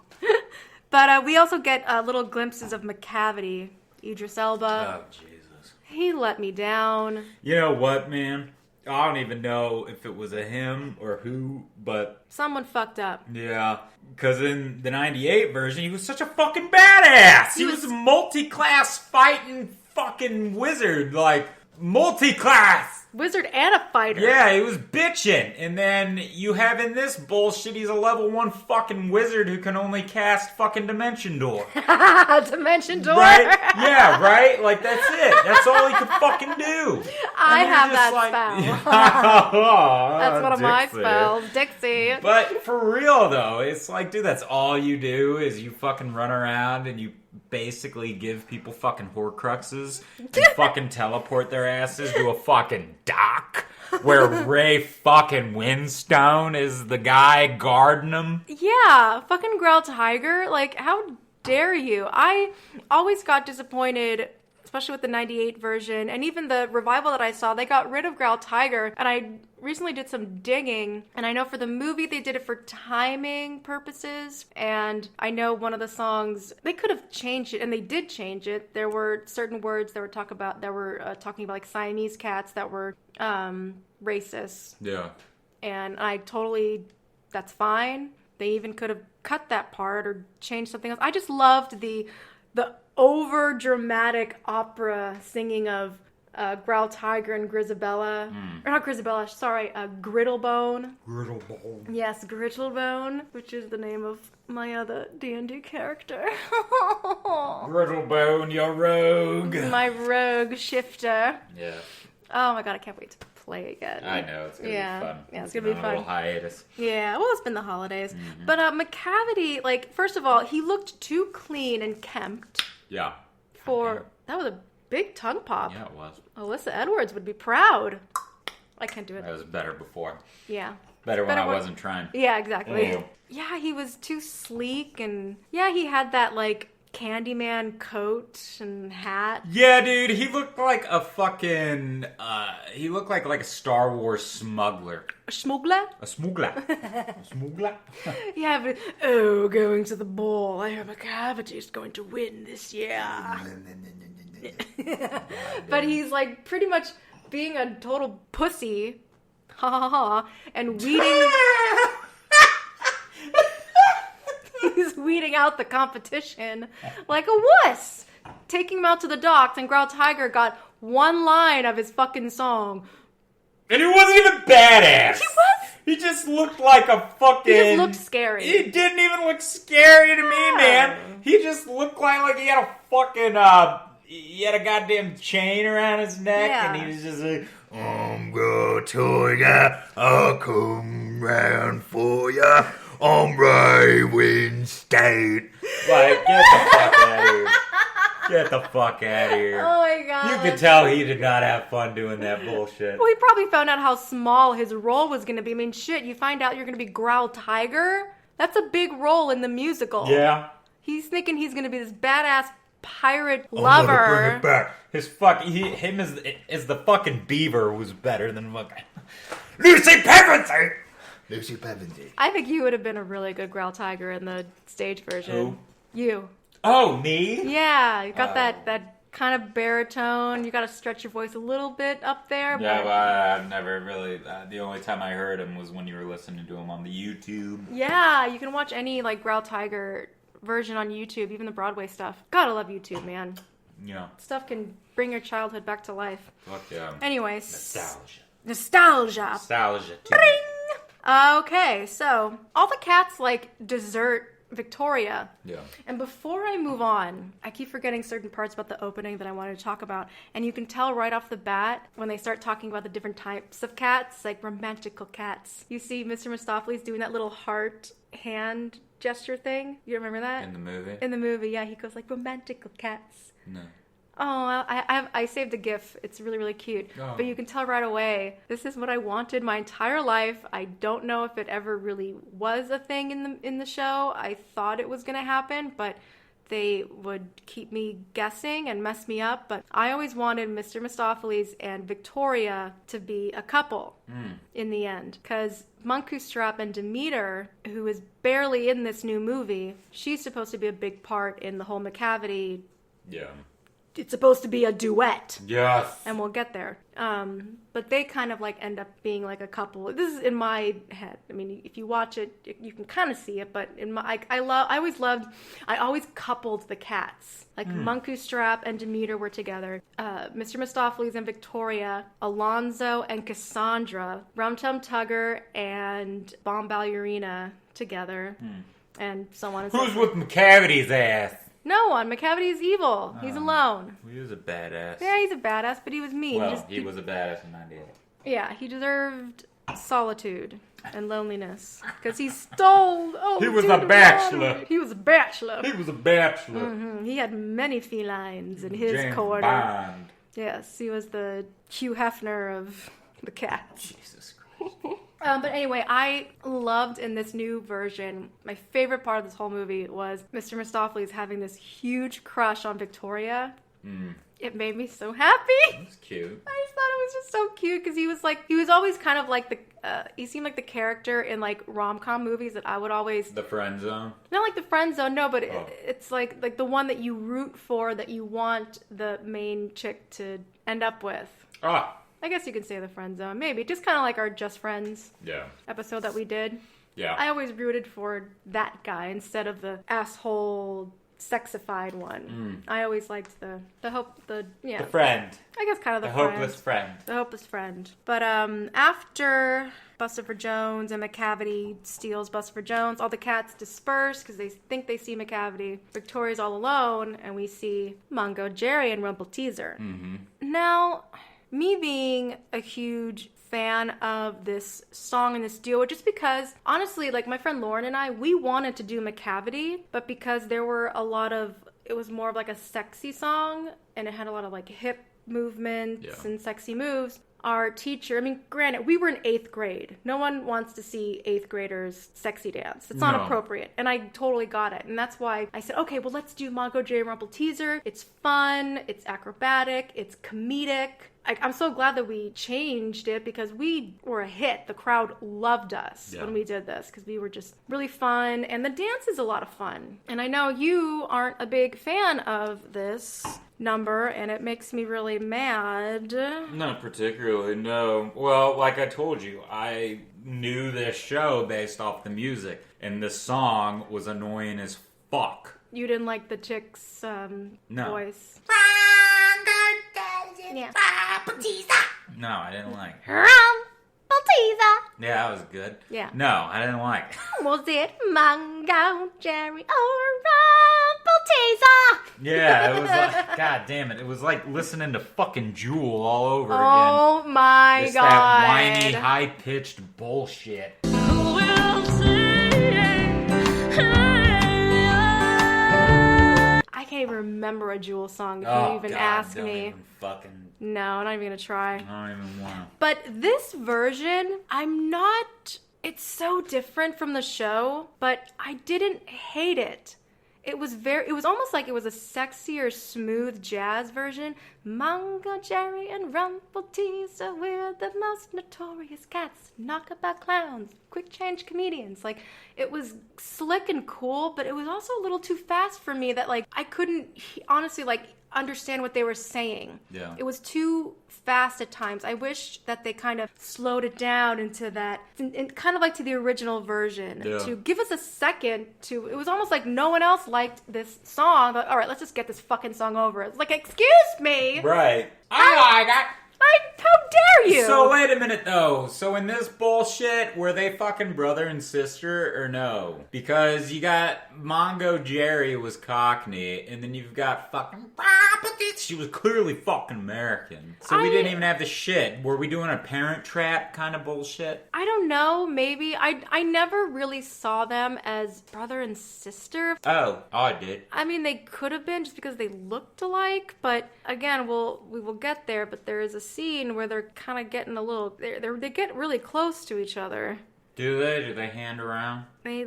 But we also get little glimpses of McCavity. Idris Elba. Oh, Jesus. He let me down. You know what, man? I don't even know if it was a him or who, but... Someone fucked up. Yeah, because in the 98 version, he was such a fucking badass! He was a multi-class fighting fucking wizard, like, multi-class! Wizard and a fighter. Yeah, he was bitching. And then you have in this bullshit, he's a level 1 fucking wizard who can only cast fucking Dimension Door. Dimension Door? Right? Yeah, right? Like, that's it. That's all he could fucking do. I have that spell. That's one of my spells. Dixie. But for real, though, it's like, dude, that's all you do is you fucking run around and you basically give people fucking Horcruxes and fucking teleport their asses to a fucking dock where Ray fucking Windstone is the guy guarding them. Yeah, fucking Growl Tiger. Like, how dare you? I always got disappointed, especially with the 98 version, and even the revival that I saw, they got rid of Growl Tiger, and I recently did some digging, and I know for the movie they did it for timing purposes, and I know one of the songs, they could have changed it, and they did change it. There were certain words that were talking about like Siamese cats that were racist. Yeah. And that's fine. They even could have cut that part or changed something else. I just loved the over dramatic opera singing of Growl Tiger and Grisabella. Or not Grisabella, sorry, Griddlebone. Griddlebone. Yes, Griddlebone, which is the name of my other D&D character. Griddlebone, your rogue. My rogue shifter. Yeah. Oh my god, I can't wait to play again. I know, it's going to be fun. Yeah, it's going to be fun. A little hiatus. Yeah, well, it's been the holidays. Mm-hmm. But McCavity, like, first of all, he looked too clean and kempt. Yeah. That was a big tongue pop. Yeah, it was. Alyssa Edwards would be proud. I can't do it. That was better before. Yeah. Better when I wasn't trying. Yeah, exactly. Oh. Yeah, he was too sleek, and yeah, he had that, like, Candyman coat and hat. Yeah, dude, he looked like a fucking, he looked like a Star Wars smuggler. A smuggler? A smuggler. A smuggler. Yeah, but, going to the ball. I hear McCavity is going to win this year. But he's, like, pretty much being a total pussy. Ha ha ha. And weeding... He's weeding out the competition like a wuss. Taking him out to the docks, and Growl Tiger got one line of his fucking song. And he wasn't even badass. He was? He just looked like a fucking... He just looked scary. He didn't even look scary to me, man. He just looked like he had a fucking, he had a goddamn chain around his neck, and he was just like, I'm Growl Tiger, I'll come round for ya. I'm Ray Winstead. Like, get the fuck out of here. Get the fuck out of here. Oh my god. You could tell he did not have fun doing that bullshit. Well, he probably found out how small his role was going to be. I mean, shit, you find out you're going to be Growl Tiger? That's a big role in the musical. Yeah. He's thinking he's going to be this badass pirate lover. Bring it back. Him as the fucking beaver was better than fucking Lucy Pevensey. Lucy Pevensey. I think you would have been a really good Growl Tiger in the stage version. Who? You. Oh, me? Yeah, you got that kind of baritone. You got to stretch your voice a little bit up there. Yeah, but I've never really. The only time I heard him was when you were listening to him on the YouTube. Yeah, you can watch any like Growl Tiger version on YouTube, even the Broadway stuff. Gotta love YouTube, man. Yeah. Stuff can bring your childhood back to life. Fuck yeah. Anyways. Nostalgia. Nostalgia. Too. Okay, so all the cats like dessert Victoria. Yeah. And before I move on, I keep forgetting certain parts about the opening that I wanted to talk about. And you can tell right off the bat when they start talking about the different types of cats, like romantical cats. You see Mr. Mistopheles doing that little heart hand gesture thing. You remember that? In the movie? In the movie, yeah. He goes like, romantical cats. No. Oh, I saved a GIF. It's really, really cute. Oh. But you can tell right away, this is what I wanted my entire life. I don't know if it ever really was a thing in the show. I thought it was going to happen, but they would keep me guessing and mess me up. But I always wanted Mr. Mistopheles and Victoria to be a couple in the end. Because Munkustrap and Demeter, who is barely in this new movie, she's supposed to be a big part in the whole McCavity. Yeah. It's supposed to be a duet. Yes. And we'll get there. But they kind of like end up being like a couple. This is in my head. I mean, if you watch it, you can kind of see it. But in my, I always coupled the cats. Like Munkustrap and Demeter were together. Mr. Mistopheles and Victoria, Alonzo and Cassandra, Rum Tum Tugger and Bomb Ballerina together, and so on and so forth. Who's with McCavity's ass? No one. McCavity's evil. He's alone. He was a badass. Yeah, he's a badass, but he was mean. Well, he was a badass in 98. Yeah, he deserved solitude and loneliness because he stole. Oh, he was a bachelor. He was a bachelor. He was a bachelor. Mm-hmm. He had many felines in his James corner. Bond. Yes, he was the Hugh Hefner of the cats. Jesus Christ. But anyway, I loved in this new version, my favorite part of this whole movie was Mr. Mistopheles having this huge crush on Victoria. It made me so happy. That's cute. I just thought it was just so cute because he was always kind of like he seemed like the character in like rom-com movies that I would always... The friend zone? Not like the friend zone, no, but it's like the one that you root for, that you want the main chick to end up with. Ah. I guess you could say the friend zone, maybe. Just kind of like our Just Friends episode that we did. Yeah. I always rooted for that guy instead of the asshole sexified one. I always liked the friend. I guess kind of the hopeless friend. The hopeless friend. But after Buster Jones and McCavity steals Buster Jones, all the cats disperse because they think they see McCavity. Victoria's all alone, and we see Mungo, Jerry, and Rumpelteazer. Now, me being a huge fan of this song and this duo, just because, honestly, like my friend Lauren and I, we wanted to do McCavity, but because there were a lot of, it was more of like a sexy song, and it had a lot of like hip movements and sexy moves. Our teacher, I mean, granted, we were in 8th grade. No one wants to see 8th graders sexy dance. It's not appropriate. And I totally got it. And that's why I said, okay, well, let's do Mungo, Jerry, Rumpelteazer. It's fun. It's acrobatic. It's comedic. I'm so glad that we changed it because we were a hit. The crowd loved us when we did this because we were just really fun. And the dance is a lot of fun. And I know you aren't a big fan of this number, and it makes me really mad. Not particularly, no. Well, like I told you, I knew this show based off the music, and this song was annoying as fuck. You didn't like the chick's voice? Yeah. No, I didn't like it. Rumpelteazer. Yeah, that was good. Yeah. No, I didn't like it. Was it Mungo, Jerry, or Rumpelteazer? Yeah, it was like, god damn it. It was like listening to fucking Jewel all over again. Oh my Just god. that whiny, high-pitched bullshit. I can't even remember a Jewel song if you even ask me. Even fucking... No, I'm not even gonna try. I don't even want to. But this version, I'm not... It's so different from the show, but I didn't hate it. it was almost like it was a sexier, smooth jazz version. Mango, Jerry, and Rumpleteazer, we're the most notorious cats. Knockabout clowns, quick change comedians. Like, it was slick and cool, but it was also a little too fast for me that, like, I couldn't honestly, like, understand what they were saying. Yeah. It was too fast at times. I wish that they kind of slowed it down into that, and kind of like to the original version. Yeah. To give us a second to, it was almost like no one else liked this song. But, all right, let's just get this fucking song over. It's like, excuse me. Right. How dare you? So wait a minute though. So in this bullshit, were they fucking brother and sister or no? Because you got Mongo Jerry was Cockney, and then you've got fucking she was clearly fucking American. So we didn't even have the shit. Were we doing a Parent Trap kind of bullshit? I don't know. Maybe I never really saw them as brother and sister. Oh, I did. I mean, they could have been just because they looked alike, but again, we will get there. But there is a scene where they're kind of getting a little. They get really close to each other. Do they? Do they hand around? They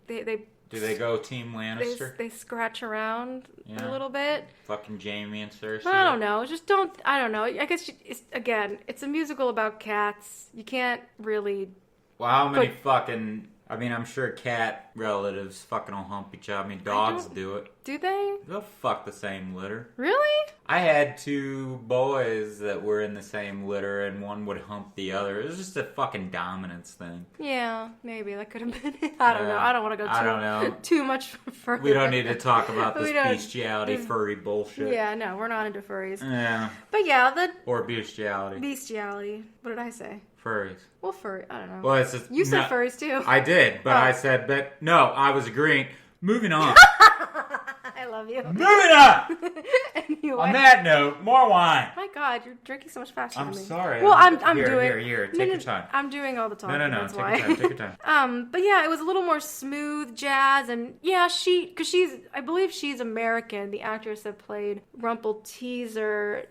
Do they go Team Lannister? They scratch around a little bit. Fucking Jamie and Cersei. I don't know. I don't know. I guess it's a musical about cats. You can't really. Well, how many fucking? I mean, I'm sure cat relatives fucking will hump each other. I mean, dogs do it. Do they? They'll fuck the same litter. Really? I had two boys that were in the same litter, and one would hump the other. It was just a fucking dominance thing. Yeah, maybe that could have been it. I don't know. I don't want to go too much further. We don't need to talk about this bestiality, furry bullshit. Yeah, no, we're not into furries. Yeah. But yeah, or bestiality. Bestiality. What did I say? Furries. Well, furry. I don't know. Well, it's just, you said furries too. I did, but I said, but no, I was agreeing. Moving on. I love you. Moving on. Anyway. On that note, more wine. My God, you're drinking so much faster than me. I'm sorry. Well, I'm doing. Here. Take your time. I'm doing all the talking. No. Take your time. But yeah, it was a little more smooth jazz, and yeah, I believe she's American. The actress that played Rumpleteazer.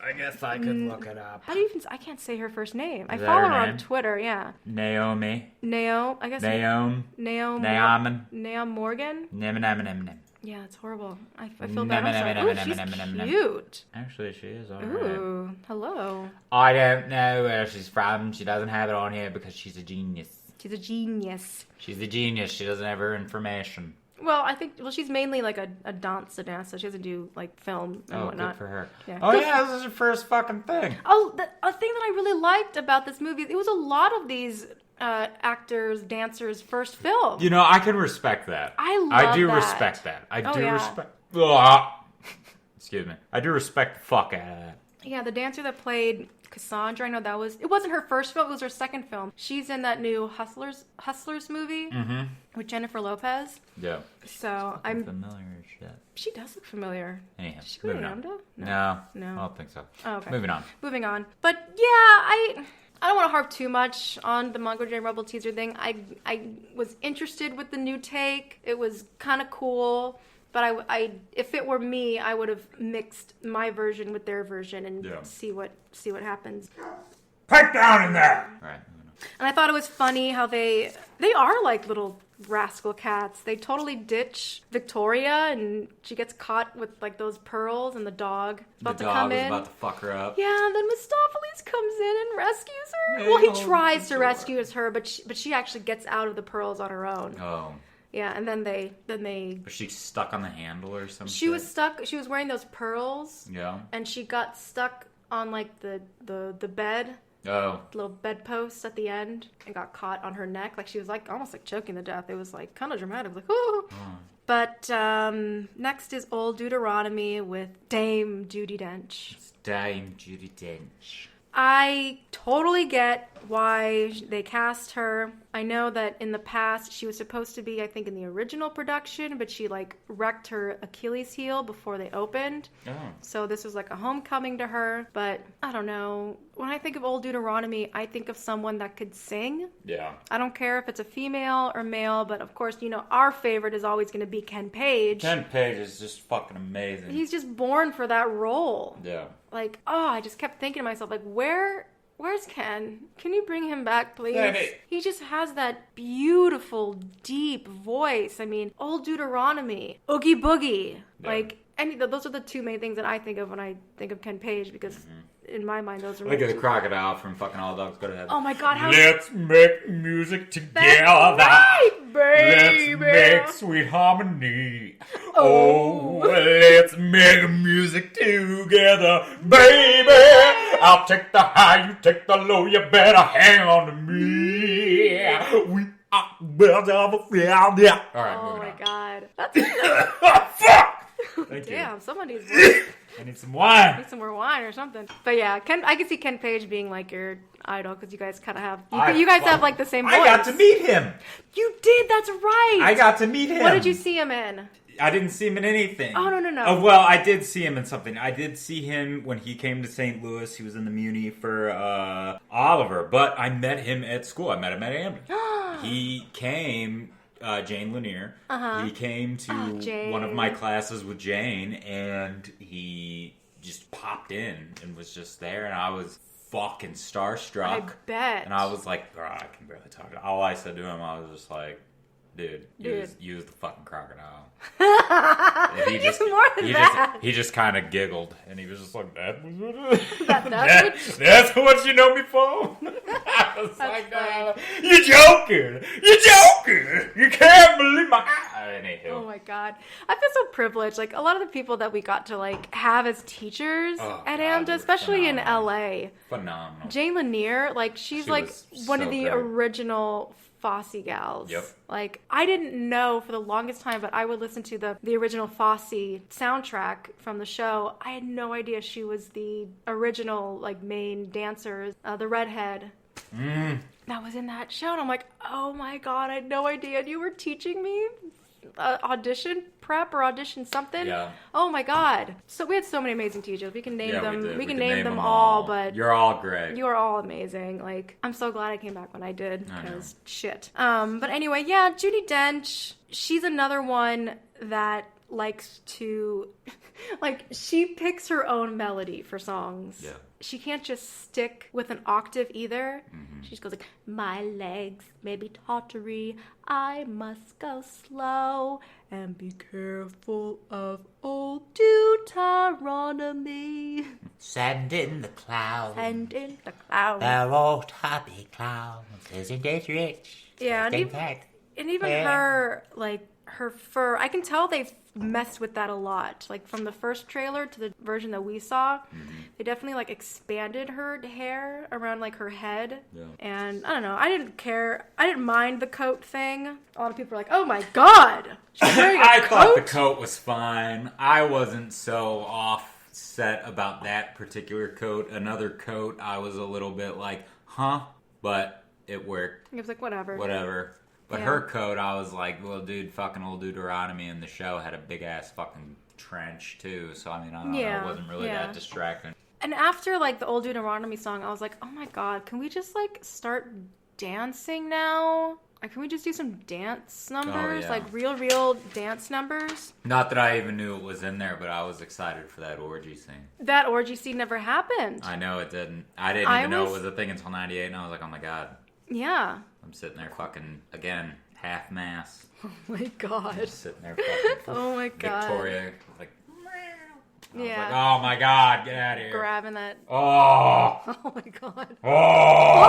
I guess I could look it up. How do you even? I can't say her first name. I follow her on Twitter. Yeah. Naomi. I guess. Naomi. Naomi Morgan. Nem. Yeah, it's horrible. I feel bad. I'm sorry. She's cute. Actually, she is alright. Ooh, hello. I don't know where she's from. She doesn't have it on here because she's a genius. She's a genius. She's a genius. She doesn't have her information. Well, she's mainly like a dancer, so she doesn't do like film and whatnot. Good for her. Yeah. Oh yeah, this is her first fucking thing. Oh, a thing that I really liked about this movie, it was a lot of these actors, dancers' first film. You know, I can respect that. I do respect that. Excuse me. I do respect the fuck out of that. Yeah, the dancer that played Cassandra, I know it wasn't her first film, it was her second film. She's in that new Hustlers movie with Jennifer Lopez. Yeah. So I'm familiar as shit. She does look familiar. Anyhow, Did she go to Lambda? No. I don't think so. Oh, okay. Moving on. But yeah, I don't want to harp too much on the Mongo J. Rebel teaser thing. I was interested with the new take. It was kind of cool. But I, if it were me, I would have mixed my version with their version and see what happens. Pipe down in there. All right. And I thought it was funny how they are like little rascal cats. They totally ditch Victoria, and she gets caught with like those pearls, and the dog is about to come in. The dog is about to fuck her up. Yeah, and then Mistopheles comes in and rescues her. Well, he tries to rescue her, but she actually gets out of the pearls on her own. Oh. Yeah, and then they. Was she stuck on the handle or something? She was stuck. She was wearing those pearls. Yeah. And she got stuck on like the bed. Oh. The little bedpost at the end, and got caught on her neck. Like she was like almost like choking to death. It was like kind of dramatic. Like ooh. Oh. But next is Old Deuteronomy with Dame Judi Dench. It's Dame Judi Dench. I totally get why they cast her. I know that in the past she was supposed to be, I think, in the original production, but she like wrecked her Achilles heel before they opened. Oh. So this was like a homecoming to her. But I don't know. When I think of Old Deuteronomy, I think of someone that could sing. Yeah. I don't care if it's a female or male, but of course, you know, our favorite is always going to be Ken Page. Ken Page is just fucking amazing. He's just born for that role. Yeah. Like, I just kept thinking to myself, like, where Where's Ken? Can you bring him back, please? Hey. He just has that beautiful, deep voice. I mean, Old Deuteronomy, Oogie Boogie. Yeah. Those are the two main things that I think of when I think of Ken Page, because in my mind, those are Look at the crocodile from fucking All Dogs Go to Heaven. Oh my God, how... Let's make music together. That's right, baby. Let's make sweet harmony. Oh, let's make music together, baby. I'll take the high, you take the low. You better hang on to me. We are birds of a feather. Yeah. All right, Oh moving my on. God. Fuck! Thank you. Damn, someone needs I need some wine. some more wine or something. But yeah, I can see Ken Page being like your idol, because you guys kind of have... You guys have like the same voice. I got to meet him. You did, that's right. I got to meet him. What did you see him in? I didn't see him in anything. Oh, no. Oh, well, I did see him in something. I did see him when he came to St. Louis. He was in the Muni for Oliver. But I met him at school. I met him at Amity. He came... Jane Lanier. He came to one of my classes with Jane, and he just popped in and was just there, and I was fucking starstruck. I bet. And I was like, bro, I can barely talk. All I said to him, I was just like, dude. Use the fucking crocodile. And he just kind of giggled, and he was just like, "That was what that's what you know me for." I was like, "You're joking! You're joking! You can't believe my eyes." Oh my God, I feel so privileged. Like, a lot of the people that we got to like have as teachers at AMDA, especially in LA. Phenomenal. Jane Lanier, like she's She like was one so of the great. original Fosse gals. Yep. Like, I didn't know for the longest time, but I would listen to the original Fosse soundtrack from the show. I had no idea she was the original, like, main dancer, the redhead. That was in that show. And I'm like, oh my God, I had no idea. And you were teaching me audition prep or audition something. Yeah. Oh my God. So we had so many amazing teachers. We can name them. We did. We can name them all, but you're all great. you are all amazing. Like, I'm so glad I came back when I did, because shit. But anyway, yeah, Judi Dench, she's another one that likes to, like, she picks her own melody for songs. Yeah. She can't just stick with an octave either. She just goes like, my legs may be tottery, I must go slow, and be careful of old Deuteronomy. Sand in the clouds. And in the clouds. The old happy clouds. Isn't it rich? Yeah, and even her, like, her fur, I can tell they've messed with that a lot. Like, from the first trailer to the version that we saw, they definitely, like, expanded her hair around, like, her head. Yeah. And, I don't know, I didn't care. I didn't mind the coat thing. A lot of people were like, oh my God, she's wearing a I coat? thought the coat was fine. I wasn't so offset about that particular coat. Another coat, I was a little bit like, huh? But it worked. It was like, whatever. But Yeah. her coat, I was like, well, dude, fucking Old Deuteronomy in the show had a big ass fucking trench too. So I mean, I don't know, it wasn't really that distracting. And after, like, the Old Deuteronomy song, I was like, oh my God, can we just, like, start dancing now? Like, can we just do some dance numbers? yeah. Like, real dance numbers? Not that I even knew it was in there, but I was excited for that orgy scene. That orgy scene never happened. I know it didn't. I didn't even know it was a thing until '98, and I was like, oh my God. Yeah. I'm sitting there fucking, again, half mass. Oh my God. Just sitting there fucking. Oh my God. Victoria, like, I was Yeah. like, oh my God, get out of here. Grabbing that. Oh. Oh my God. Oh.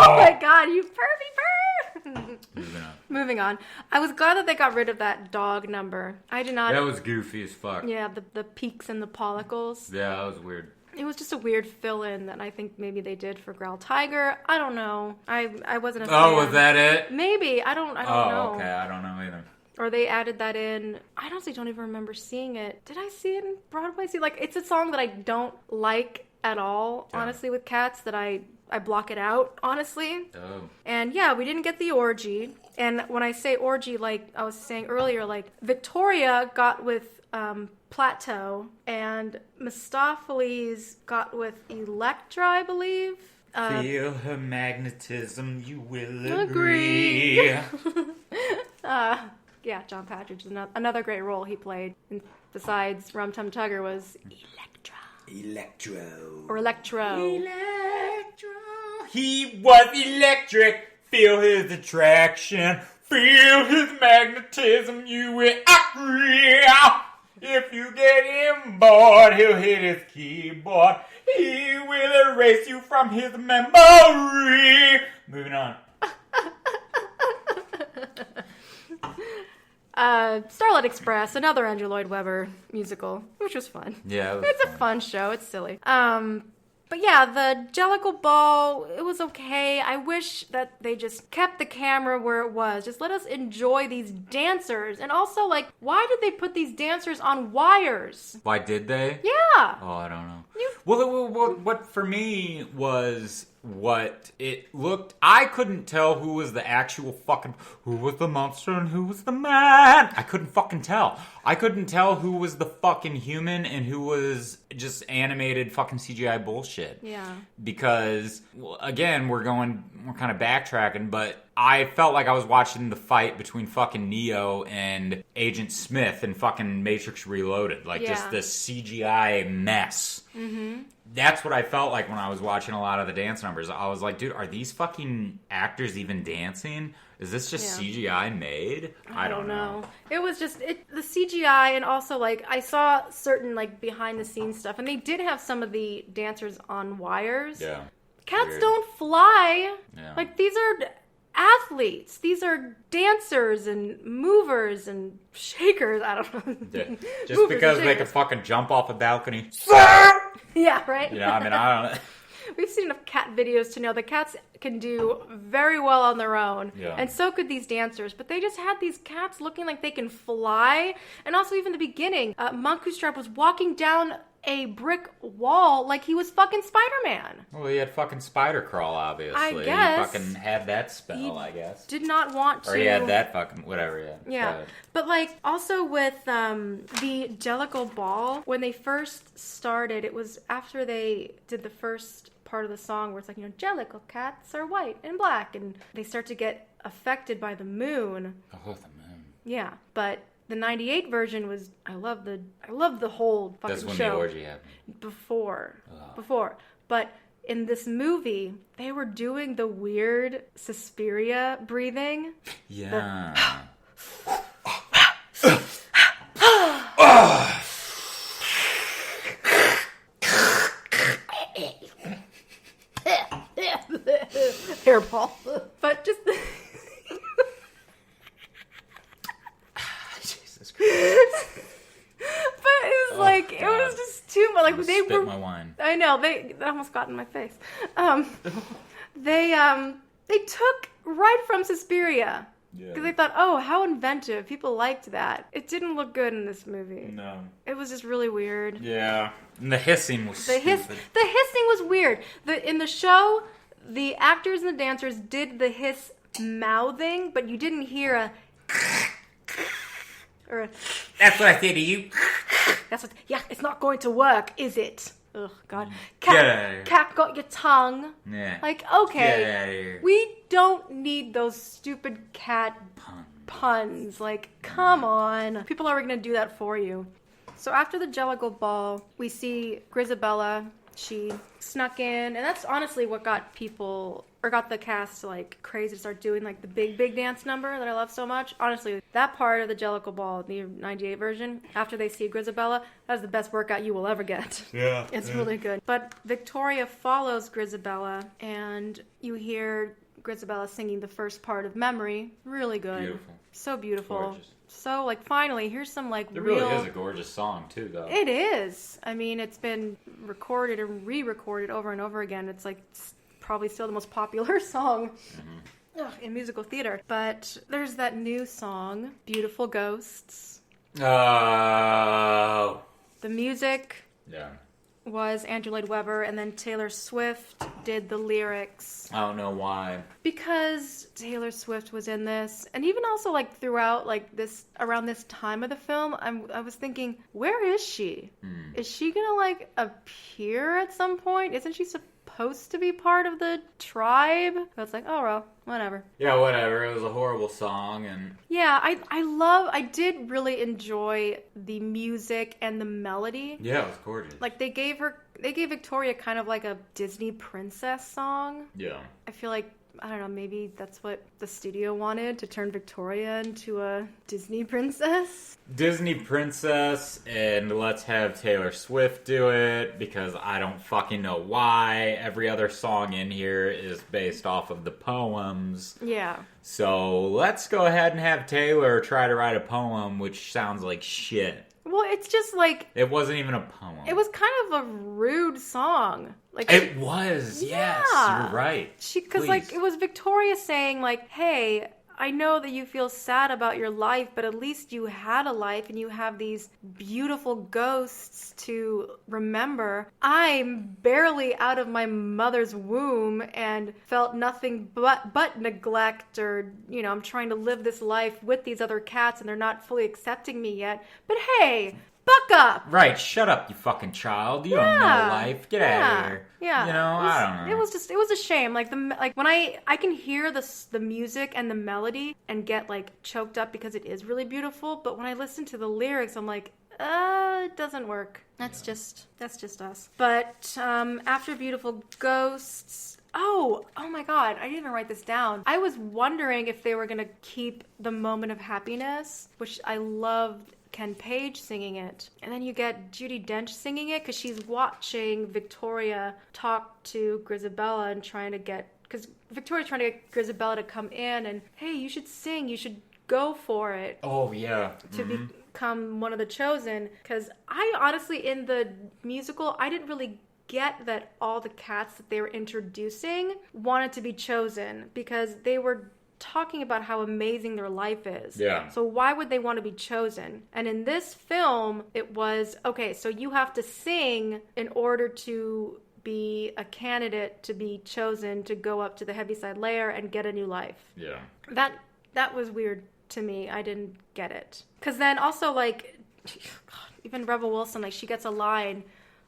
Oh my God, you pervy bird. Moving on. Moving on. I was glad that they got rid of that dog number. I did not. That was goofy as fuck. Yeah, the peaks and the pollicles. Yeah, that was weird. It was just a weird fill-in that I think maybe they did for Growl Tiger. I don't know. I wasn't a fan. Oh, was that it? Maybe. I don't know. Oh, okay. I don't know either. Or they added that in. I honestly don't even remember seeing it. Did I see it in Broadway? See, like, it's a song that I don't like at all, honestly, with Cats, that I block it out, honestly. Oh. And yeah, we didn't get the orgy. And when I say orgy, like I was saying earlier, like, Victoria got with Plateau, and Mistopheles got with Electra, I believe. Feel her magnetism, you will agree. Yeah, John Patridge is another great role he played. And besides Rum Tum Tugger was Electra. Electro. Or Electro. Electro. He was electric. Feel his attraction. Feel his magnetism. You will agree. If you get him bored, he'll hit his keyboard. He will erase you from his memory. Moving on. Starlight Express, another Andrew Lloyd Webber musical, which was fun. Yeah, it's a fun show. It's silly. But yeah, the Jellicle Ball, it was okay. I wish that they just kept the camera where it was. Just let us enjoy these dancers. And also, like, why did they put these dancers on wires? Why did they? Yeah. Oh, I don't know. Well, what for me was what it looked. I couldn't tell who was the actual who was the monster and who was the man. I couldn't fucking tell. I couldn't tell who was the fucking human and who was just animated fucking CGI bullshit. Yeah. Because, again, we're kind of backtracking, but I felt like I was watching the fight between fucking Neo and Agent Smith in fucking Matrix Reloaded. Like, just this CGI mess. Mm-hmm. That's what I felt like when I was watching a lot of the dance numbers. I was like, dude, are these fucking actors even dancing? Is this just CGI made? I don't know. It was just the CGI, and also, like, I saw certain, like, behind-the-scenes stuff, and they did have some of the dancers on wires. Yeah. Cats don't fly. Yeah. Like, these are athletes. These are dancers and movers and shakers. I don't know. Yeah. Just because they can fucking jump off a balcony. Yeah, right? Yeah, I mean, I don't know. We've seen enough cat videos to know that cats can do very well on their own. Yeah. And so could these dancers. But they just had these cats looking like they can fly. And also, even the beginning, Monkustrap was walking down a brick wall like he was fucking Spider-Man. Well, he had fucking spider crawl, obviously. I guess. He fucking had that spell, I guess. Did not want to. Or he had that fucking, whatever, yeah. Yeah. But, like, also with the Jellicle Ball, when they first started, it was after they did the first part of the song where it's like, you know, Jellicle Cats are white and black, and they start to get affected by the moon. Oh, the moon. Yeah, but the 98 version was, I love the whole fucking show. That's when the orgy happened. Before. But in this movie, they were doing the weird Suspiria breathing. Yeah. Hairball. But just... Jesus Christ. But it was like, God. It was just too much. Like, they were... my wine. I know, they almost got in my face. They took right from Suspiria. Yeah. Because they thought, oh, how inventive. People liked that. It didn't look good in this movie. No. It was just really weird. Yeah. And the hissing was stupid. The hissing was weird. In the show, the actors and the dancers did the hiss mouthing, but you didn't hear a... or a... That's what I say to you. That's what... Yeah, it's not going to work, is it? Ugh, God. Cat got your tongue. Yeah. Like, okay. Get out of here. We don't need those stupid cat puns. Like, come on. People are going to do that for you. So after the Jellicle Ball, we see Grisabella. She snuck in. And that's honestly what got people... or got the cast to, like, crazy to start doing, like, the big dance number that I love so much. Honestly, that part of the Jellicle Ball, the 98 version, after they see Grisabella, that's the best workout you will ever get. Yeah. It's really good. But Victoria follows Grisabella, and you hear Grisabella singing the first part of Memory. Really good. Beautiful. So beautiful. Gorgeous. So, like, finally, here's some, like, It really is a gorgeous song, too, though. It is. I mean, it's been recorded and re-recorded over and over again. It's, like... probably still the most popular song in musical theater. But there's that new song, Beautiful Ghosts. Oh. The music was Andrew Lloyd Webber, and then Taylor Swift did the lyrics. I don't know why. Because Taylor Swift was in this, and even also like throughout like this around this time of the film, I was thinking, where is she? Is she gonna like appear at some point? Isn't she supposed to be part of the tribe? But it's like, oh well, whatever. Yeah, whatever. It was a horrible song, and yeah, I did really enjoy the music and the melody. Yeah, it was gorgeous. Like they gave her they gave Victoria kind of like a Disney princess song. Yeah. I feel like, I don't know, maybe that's what the studio wanted, to turn Victoria into a Disney princess. Disney princess, and let's have Taylor Swift do it, because I don't fucking know why. Every other song in here is based off of the poems. Yeah. So let's go ahead and have Taylor try to write a poem, which sounds like shit. Well, it's just like... It wasn't even a poem. It was kind of a rude song. Like it was, yes. Yeah. You're right. Because, like, it was Victoria saying, like, hey, I know that you feel sad about your life, but at least you had a life and you have these beautiful ghosts to remember. I'm barely out of my mother's womb and felt nothing but neglect, or, you know, I'm trying to live this life with these other cats and they're not fully accepting me yet. But hey, buck up! Right, shut up, you fucking child. You don't know life. Get out of here. Yeah. You know, I don't know. It was a shame. Like, when I can hear the music and the melody and get, like, choked up because it is really beautiful, but when I listen to the lyrics, I'm like, it doesn't work. That's just us. But, after Beautiful Ghosts... Oh my God, I didn't even write this down. I was wondering if they were going to keep the Moment of Happiness, which I loved Ken Page singing it. And then you get Judi Dench singing it because she's watching Victoria talk to Grisabella and trying to get... Because Victoria's trying to get Grisabella to come in and, hey, you should sing, you should go for it. Oh, yeah. To become one of the chosen. Because I honestly, in the musical, I didn't really get that all the cats that they were introducing wanted to be chosen, because they were talking about how amazing their life is. Yeah. So why would they want to be chosen? And in this film, it was, okay, so you have to sing in order to be a candidate to be chosen to go up to the Heaviside Layer and get a new life. Yeah. That was weird to me. I didn't get it. Because then also, like, even Rebel Wilson, like, she gets a line,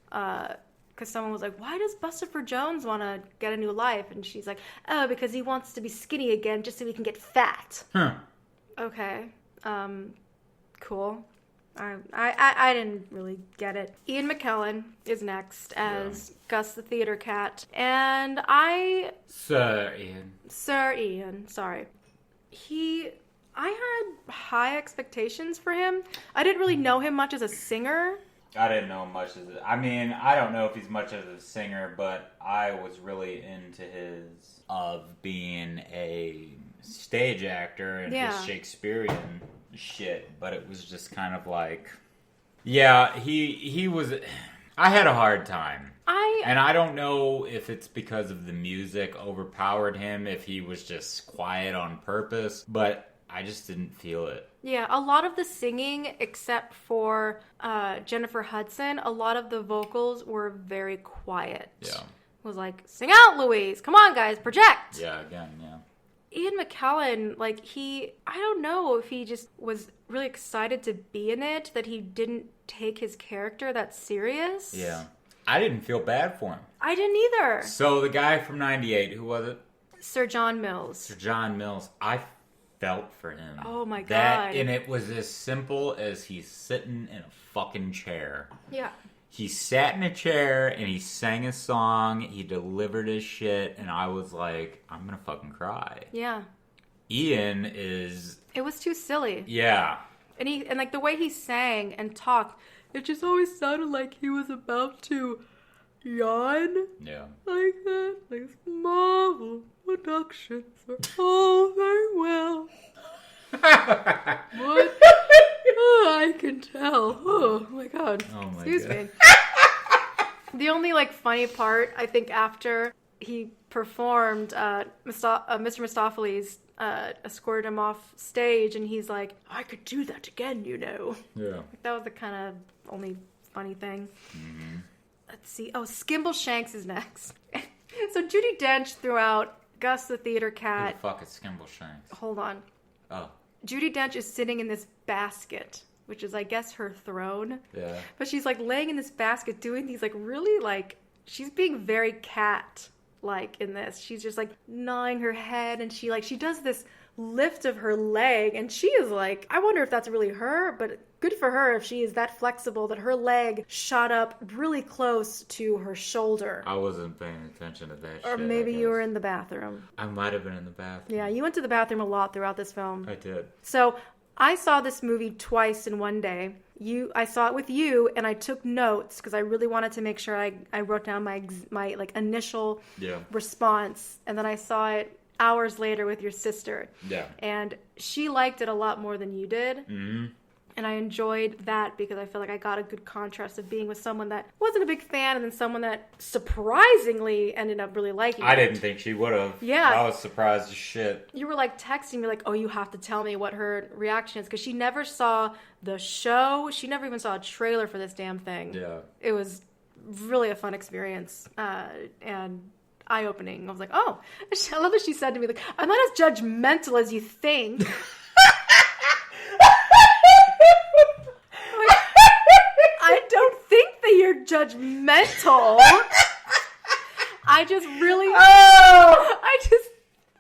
because someone was like, why does Bustopher Jones want to get a new life? And she's like, oh, because he wants to be skinny again just so he can get fat. Huh. Okay. Cool. I didn't really get it. Ian McKellen is next as Gus the theater cat. And Sir Ian, sorry. I had high expectations for him. I didn't really know him much as a singer. I didn't know him much as I don't know if he's much as a singer, but I was really into his of being a stage actor and his Shakespearean shit, but it was just kind of like, he was, I had a hard time. And I don't know if it's because of the music overpowered him, if he was just quiet on purpose, but I just didn't feel it. Yeah, a lot of the singing, except for Jennifer Hudson, a lot of the vocals were very quiet. Yeah. It was like, sing out, Louise! Come on, guys, project! Yeah, again, yeah. Ian McKellen, like, I don't know if he just was really excited to be in it, that he didn't take his character that serious. Yeah. I didn't feel bad for him. I didn't either. So the guy from 98, who was it? Sir John Mills. Sir John Mills. I felt for him. Oh my God. And it was as simple as he's sitting in a fucking chair. Yeah. He sat in a chair and he sang a song, he delivered his shit, and I was like, I'm gonna fucking cry. Yeah. Ian is... It was too silly. Yeah. And like the way he sang and talked, it just always sounded like he was about to yawn. Yeah. Like that. Like, Marvel Productions are all very well. What? Oh, I can tell. Oh my God. Oh my Excuse God. me. The only like funny part, I think, after he performed, Mr. Mistopheles escorted him off stage, and he's like, I could do that again, you know. Yeah. That was the kind of only funny thing. Mm-hmm. Let's see. Oh, Skimble Shanks is next. So Judi Dench threw out Gus the theater cat. Who the fuck is Skimble Shanks? Hold on. Oh. Judi Dench is sitting in this basket, which is, I guess, her throne. Yeah. But she's, like, laying in this basket doing these, like, really, like, she's being very cat-like in this. She's just, like, gnawing her head, and she does this lift of her leg, and she is, like, I wonder if that's really her, but good for her if she is that flexible that her leg shot up really close to her shoulder. I wasn't paying attention to that shit. Or maybe you were in the bathroom. I might have been in the bathroom. Yeah, you went to the bathroom a lot throughout this film. I did. So I saw this movie twice in one day. I saw it with you, and I took notes because I really wanted to make sure I wrote down my like initial response, and then I saw it hours later with your sister. Yeah. And she liked it a lot more than you did. Mm-hmm. And I enjoyed that because I feel like I got a good contrast of being with someone that wasn't a big fan and then someone that surprisingly ended up really liking it. I didn't think she would have. Yeah. I was surprised as shit. You were like texting me like, oh, you have to tell me what her reaction is because she never saw the show. She never even saw a trailer for this damn thing. Yeah. It was really a fun experience and eye-opening. I was like, oh. I love that she said to me, like, I'm not as judgmental as you think. I don't think that you're judgmental. I just really... I just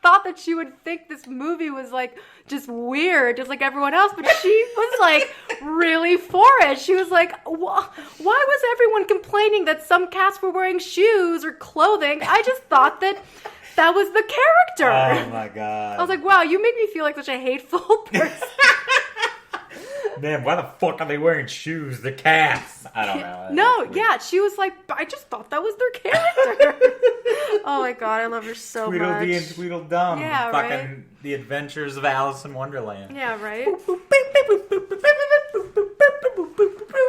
thought that she would think this movie was, like, just weird, just like everyone else. But she was, like, really for it. She was like, why was everyone complaining that some cats were wearing shoes or clothing? I just thought that was the character. Oh, my God. I was like, wow, you make me feel like such a hateful person. Man, why the fuck are they wearing shoes? The cats. I don't know. No, yeah, she was like, I just thought that was their character. Oh my God, I love her so much. Tweedledee and Tweedledum. Yeah, fucking right? The Adventures of Alice in Wonderland. Yeah, right?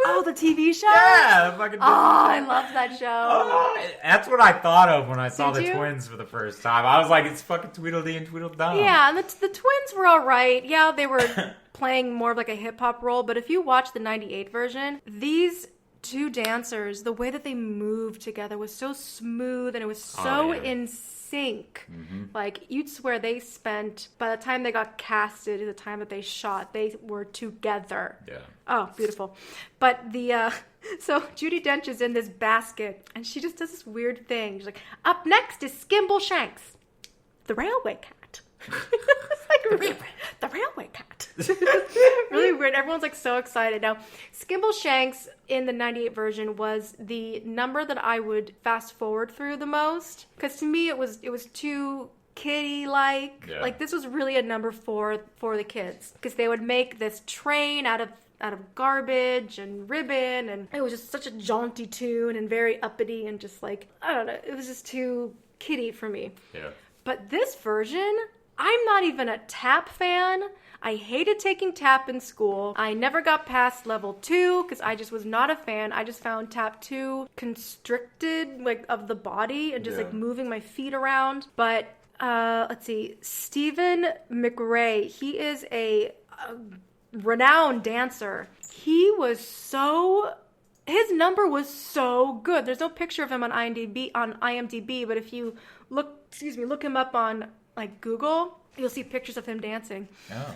Oh, the TV show? Yeah. Fucking I love that show. That's what I thought of when I saw Did the you? twins for the first time. I was like, it's fucking Tweedledee and Tweedledum. Yeah, and the twins were all right. Yeah, they were playing more of like a hip-hop role, but if you watch the 98 version, these two dancers, the way that they moved together was so smooth and it was so in sync. Mm-hmm. Like, you'd swear they spent, by the time they got casted to the time that they shot, they were together. Yeah. Oh, beautiful. But so Judi Dench is in this basket and she just does this weird thing. She's like, up next is Skimble Shanks, the railway cat. It's like the railway cat. Really weird. Everyone's like so excited. Now, Skimble Shanks in the 98 version was the number that I would fast forward through the most. Because to me it was too kiddie-like. Yeah. Like, this was really a number for the kids. Because they would make this train out of garbage and ribbon, and it was just such a jaunty tune and very uppity and just like, I don't know, it was just too kiddie for me. Yeah. But this version, I'm not even a tap fan. I hated taking tap in school. I never got past level 2 because I just was not a fan. I just found tap too constricted, like, of the body and just like moving my feet around. But let's see, Stephen McRae, he is a renowned dancer. His number was so good. There's no picture of him on IMDb, but if you look him up on like Google, you'll see pictures of him dancing. Oh.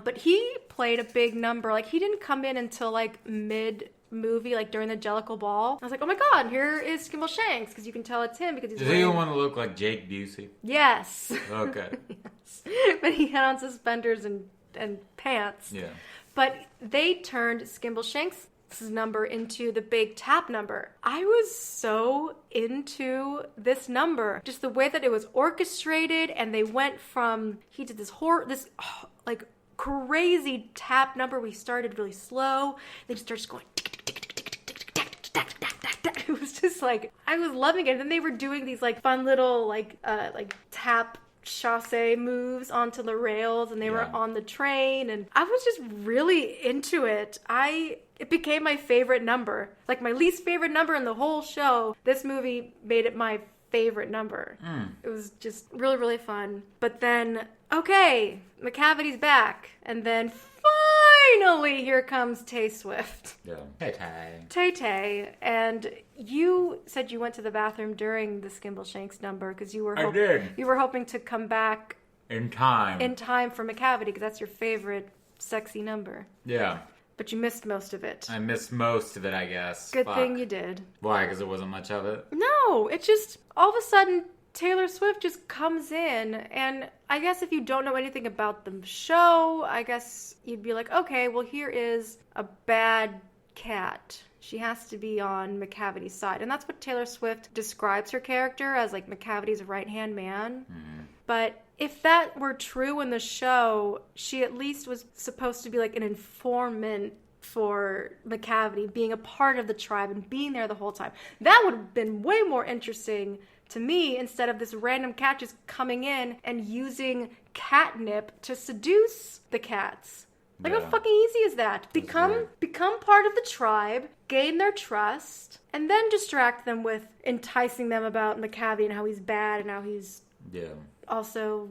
But he played a big number. Like, he didn't come in until like mid-movie, like during the Jellicle Ball. I was like, oh my God, here is Skimble Shanks, because you can tell it's him because he's Does he want to look like Jake Busey? Yes. Okay. Yes. But he had on suspenders and pants. Yeah. But they turned Skimble Shanks' number into the big tap number. I was so into this number. Just the way that it was orchestrated, and they went from, he did this like crazy tap number. We started really slow. They just started going it was just like, I was loving it. And then they were doing these like fun little like tap chasse moves onto the rails, and they were on the train, and I was just really into it. It became my favorite number. Like, my least favorite number in the whole show, this movie made it my favorite number. It was just really, really fun. But then, okay, McCavity's back, and then finally here comes Tay Swift. Yeah. Tay. And you said you went to the bathroom during the Skimble Shanks number because you were you were hoping to come back in time for McCavity, because that's your favorite sexy number. Yeah. But you missed most of it. I missed most of it, I guess. Good thing you did. Why? Because there wasn't much of it? No, it just, all of a sudden, Taylor Swift just comes in, and I guess if you don't know anything about the show, I guess you'd be like, okay, well, here is a bad cat. She has to be on Macavity's side. And that's what Taylor Swift describes her character as, like, Macavity's right-hand man. Mm-hmm. But if that were true in the show, she at least was supposed to be, like, an informant for Macavity, being a part of the tribe and being there the whole time. That would have been way more interesting to me, instead of this random cat just coming in and using catnip to seduce the cats. Like, how fucking easy is that? Become part of the tribe, gain their trust, and then distract them with enticing them about Macavity and how he's bad and how he's also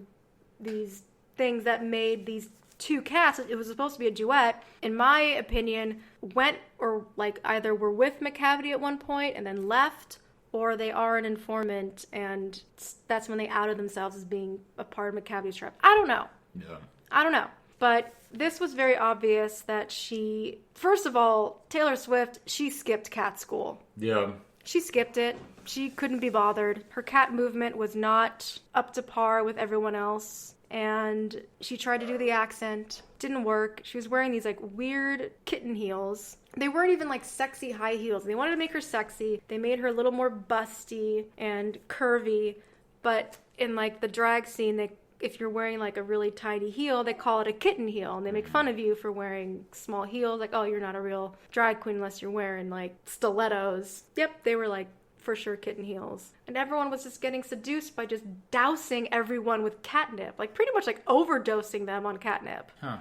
these things that made these two cats. It was supposed to be a duet. In my opinion, went or like either were with Macavity at one point and then left, or they are an informant and that's when they outed themselves as being a part of Macavity's tribe. I don't know. Yeah. I don't know. But this was very obvious that she, first of all, Taylor Swift, she skipped cat school. Yeah. She skipped it. She couldn't be bothered. Her cat movement was not up to par with everyone else. And she tried to do the accent. Didn't work. She was wearing these like weird kitten heels. They weren't even like sexy high heels. They wanted to make her sexy. They made her a little more busty and curvy. But in like the drag scene, if you're wearing like a really tiny heel, they call it a kitten heel. And they make fun of you for wearing small heels. Like, oh, you're not a real drag queen unless you're wearing like stilettos. Yep, they were like for sure kitten heels. And everyone was just getting seduced by just dousing everyone with catnip. Like pretty much like overdosing them on catnip. Huh.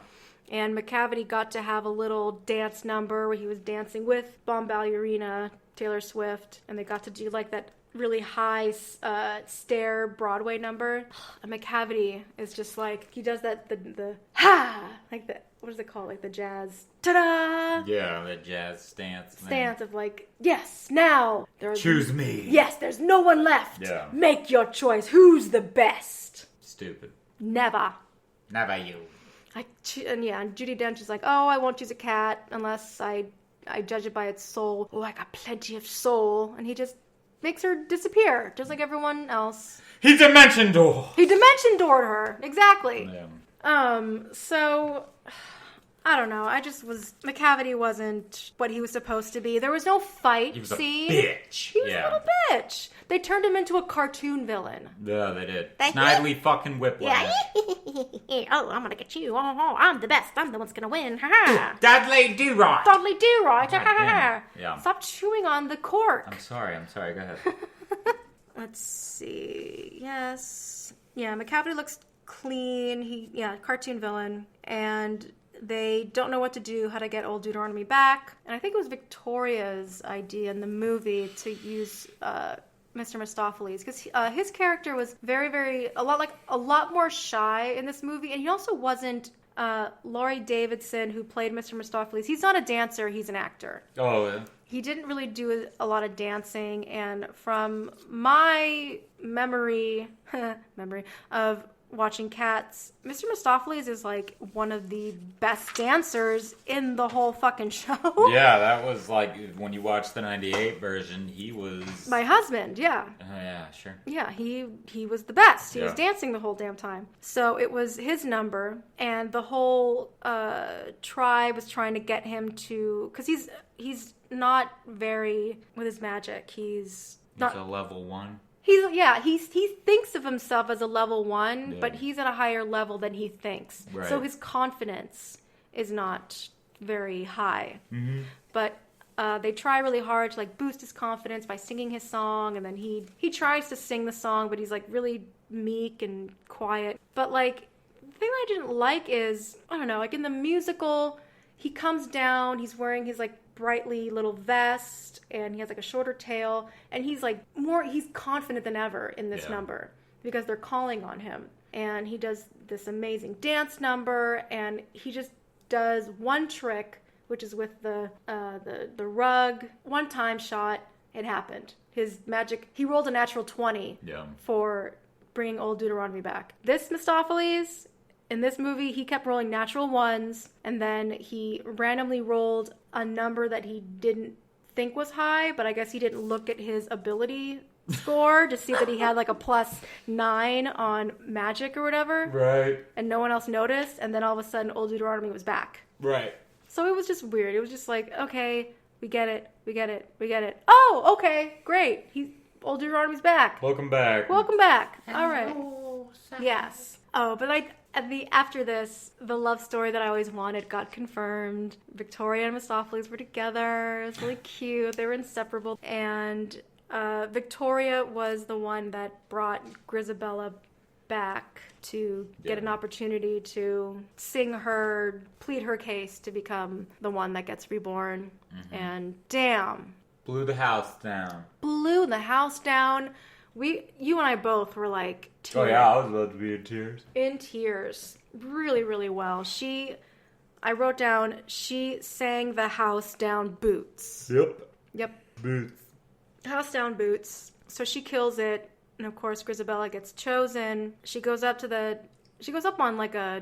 And Macavity got to have a little dance number where he was dancing with Bomb Ballerina, Taylor Swift. And they got to do like that really high stair Broadway number. And Macavity is just like, he does that, the ha! Like the, what is it called? Like the jazz, ta-da! Yeah, the jazz stance. Stance of like, yes, now. Choose me. Yes, there's no one left. Yeah. Make your choice. Who's the best? Stupid. Never. Never you. And Judi Dench is like, oh, I won't choose a cat unless I judge it by its soul. Oh, I got plenty of soul. And he just makes her disappear, just like everyone else. He dimension door. He dimension doored her. Exactly. Yeah. So I don't know. Macavity wasn't what he was supposed to be. There was no fight scene. He was a bitch. He was a little bitch. They turned him into a cartoon villain. Yeah, they did. Snidely fucking Whiplash. Yeah. Oh, I'm gonna get you. Oh, I'm the best. I'm the one that's gonna win. Ha-ha. Dudley Do-Right. Dudley Do-Right. Yeah. Stop chewing on the cork. I'm sorry. Go ahead. Let's see. Yes. Yeah, Macavity looks clean. Cartoon villain. And they don't know what to do, how to get old Deuteronomy back. And I think it was Victoria's idea in the movie to use Mr. Mistopheles, because his character was a lot more shy in this movie, and he also wasn't Laurie Davidson, who played Mr. Mistopheles. He's not a dancer, he's an actor. Oh, yeah. He didn't really do a lot of dancing, and from my memory of watching Cats, Mr. Mistopheles is like one of the best dancers in the whole fucking show. Yeah, that was like when you watch the 98 version, he was my husband. Yeah. Yeah, sure. Yeah, he was the best. He was dancing the whole damn time. So it was his number, and the whole tribe was trying to get him to, because he's not very with his magic. He's not a level 1. He thinks of himself as a level 1, but he's at a higher level than he thinks. Right. So his confidence is not very high. Mm-hmm. But they try really hard to like boost his confidence by singing his song, and then he tries to sing the song, but he's like really meek and quiet. But like the thing I didn't like is, I don't know, like in the musical, he comes down, he's wearing his like brightly little vest, and he has like a shorter tail, and he's confident than ever in this number because they're calling on him, and he does this amazing dance number, and he just does one trick, which is with the rug, one time shot. It happened. His magic, he rolled a natural 20 for bringing old Deuteronomy back. This Mistopheles, in this movie, he kept rolling natural 1s, and then he randomly rolled a number that he didn't think was high, but I guess he didn't look at his ability score to see that he had like a +9 on magic or whatever. Right. And no one else noticed. And then all of a sudden, old Deuteronomy was back. Right. So it was just weird. It was just like, okay, we get it. We get it. We get it. Oh, okay. Great. Old Deuteronomy's back. Welcome back. Welcome back. All right. Yes. Oh, but like after this, the love story that I always wanted got confirmed. Victoria and Mistopheles were together. It was really cute. They were inseparable. And Victoria was the one that brought Grisabella back to get an opportunity to plead her case to become the one that gets reborn. Mm-hmm. And damn. Blew the house down. Blew the house down. You and I both were like tears. Oh yeah, I was about to be in tears. In tears. Really, really well. I wrote down, she sang the house down boots. Yep. Boots. House down boots. So she kills it. And of course, Grisabella gets chosen. She goes up on like a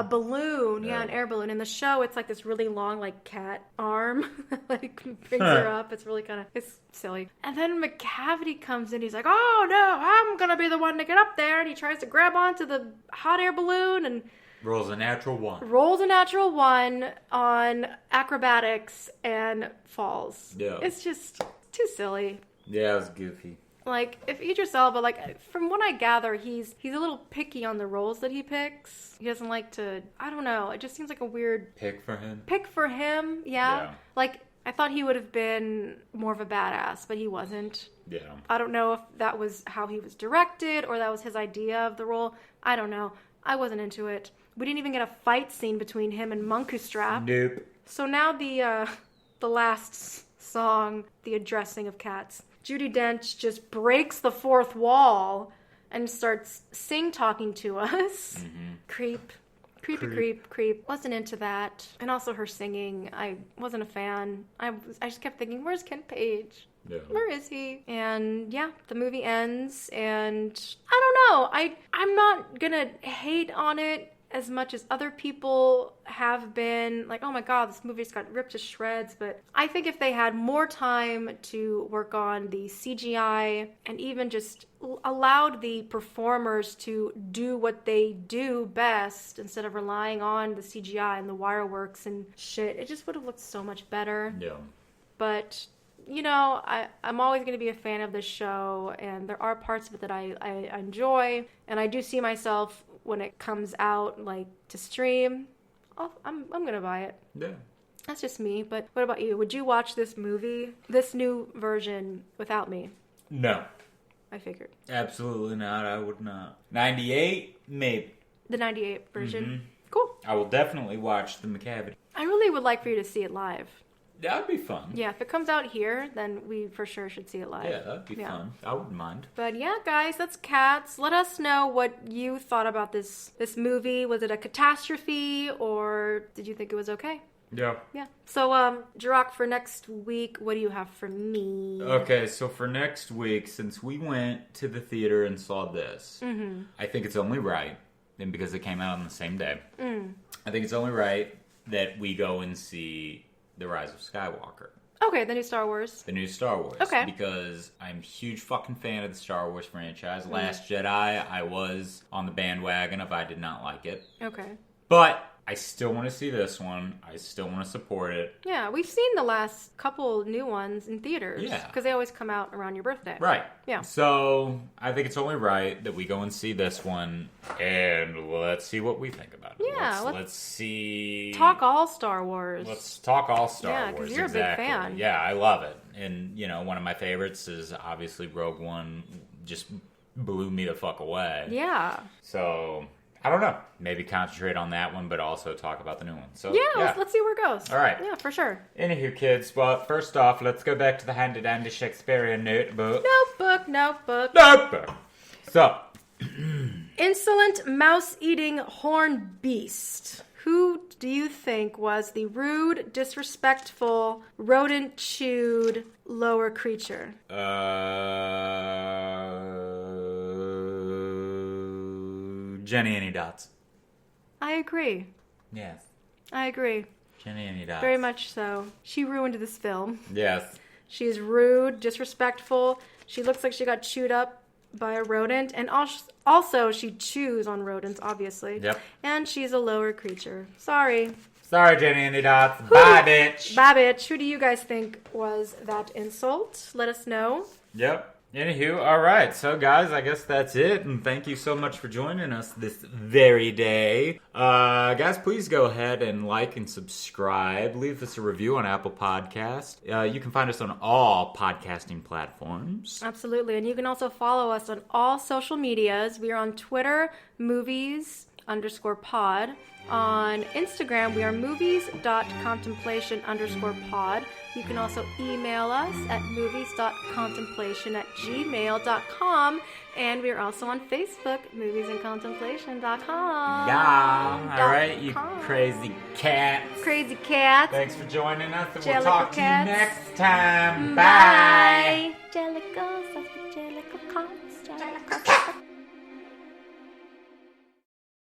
balloon, an air balloon. In the show, it's like this really long like cat arm, like brings her up. It's really it's silly. And then McCavity comes in. He's like, "Oh no, I'm gonna be the one to get up there." And he tries to grab onto the hot air balloon and rolls a natural 1. Rolls a natural 1 on acrobatics and falls. Yeah, it's just too silly. Yeah, it was goofy. Like, if Idris Elba, like, from what I gather, he's a little picky on the roles that he picks. He doesn't like to, I don't know, it just seems like a weird... Pick for him, yeah. Like, I thought he would have been more of a badass, but he wasn't. Yeah. I don't know if that was how he was directed, or that was his idea of the role. I don't know. I wasn't into it. We didn't even get a fight scene between him and Munkustrap. Nope. So now the last song, The Addressing of Cats... Judi Dench just breaks the fourth wall and starts sing-talking to us. Mm-hmm. Creep. Wasn't into that. And also her singing, I wasn't a fan. I just kept thinking, where's Ken Page? Yeah. Where is he? And yeah, the movie ends, and I don't know. I'm not gonna hate on it as much as other people have been, like, oh my god, this movie just got ripped to shreds. But I think if they had more time to work on the CGI and even just allowed the performers to do what they do best instead of relying on the CGI and the wire works and shit, it just would have looked so much better. Yeah. But, you know, I'm always going to be a fan of this show, and there are parts of it that I enjoy, and I do see myself when it comes out, like, to stream, I'm gonna buy it. Yeah. That's just me. But what about you? Would you watch this movie, this new version, without me? No. I figured. Absolutely not. I would not. 98? Maybe. The 98 version? Mm-hmm. Cool. I will definitely watch the McCavity. I really would like for you to see it live. That would be fun. Yeah, if it comes out here, then we for sure should see it live. Yeah, that would be fun. I wouldn't mind. But yeah, guys, that's Cats. Let us know what you thought about this movie. Was it a catastrophe, or did you think it was okay? Yeah. Yeah. So, Jarokk, for next week, what do you have for me? Okay, so for next week, since we went to the theater and saw this, I think it's only right, and because it came out on the same day, I think it's only right that we go and see The Rise of Skywalker. Okay, the new Star Wars. The new Star Wars. Okay. Because I'm a huge fucking fan of the Star Wars franchise. Last Jedi, I was on the bandwagon if I did not like it. Okay. But I still want to see this one. I still want to support it. Yeah, we've seen the last couple new ones in theaters. Yeah. Because they always come out around your birthday. Right. Yeah. So I think it's only right that we go and see this one, and let's see what we think about it. Yeah. Let's see. Talk all Star Wars. Let's talk all Star Wars. Yeah, because you're a big fan. Yeah, I love it. And, you know, one of my favorites is obviously Rogue One. Just blew me the fuck away. Yeah. So I don't know. Maybe concentrate on that one, but also talk about the new one. So yeah. Let's see where it goes. All right. Yeah, for sure. Anywho, kids, well, first off, let's go back to the handy-dandy Shakespearean notebook. Notebook. So. Insolent mouse-eating horn beast. Who do you think was the rude, disrespectful, rodent-chewed lower creature? Jenny Any Dots. I agree. Yes. I agree. Jenny Any Dots. Very much so. She ruined this film. Yes. She's rude, disrespectful. She looks like she got chewed up by a rodent. And also, she chews on rodents, obviously. Yep. And she's a lower creature. Sorry. Sorry, Jenny and the Dots. Bye, bitch. Bye, bitch. Who do you guys think was that insult? Let us know. Yep. Anywho, all right. So, guys, I guess that's it. And thank you so much for joining us this very day. Guys, please go ahead and like and subscribe. Leave us a review on Apple Podcast. You can find us on all podcasting platforms. Absolutely. And you can also follow us on all social medias. We are on Twitter, movies_pod. On Instagram, we are movies.contemplation_pod. You can also email us at movies.contemplation@gmail.com. And we are also on Facebook, moviesandcontemplation.com. Yeah. All right, you crazy cats. Crazy cats. Thanks for joining us, and we'll Jellicle talk Cats. to you next time. Bye. Jellicle.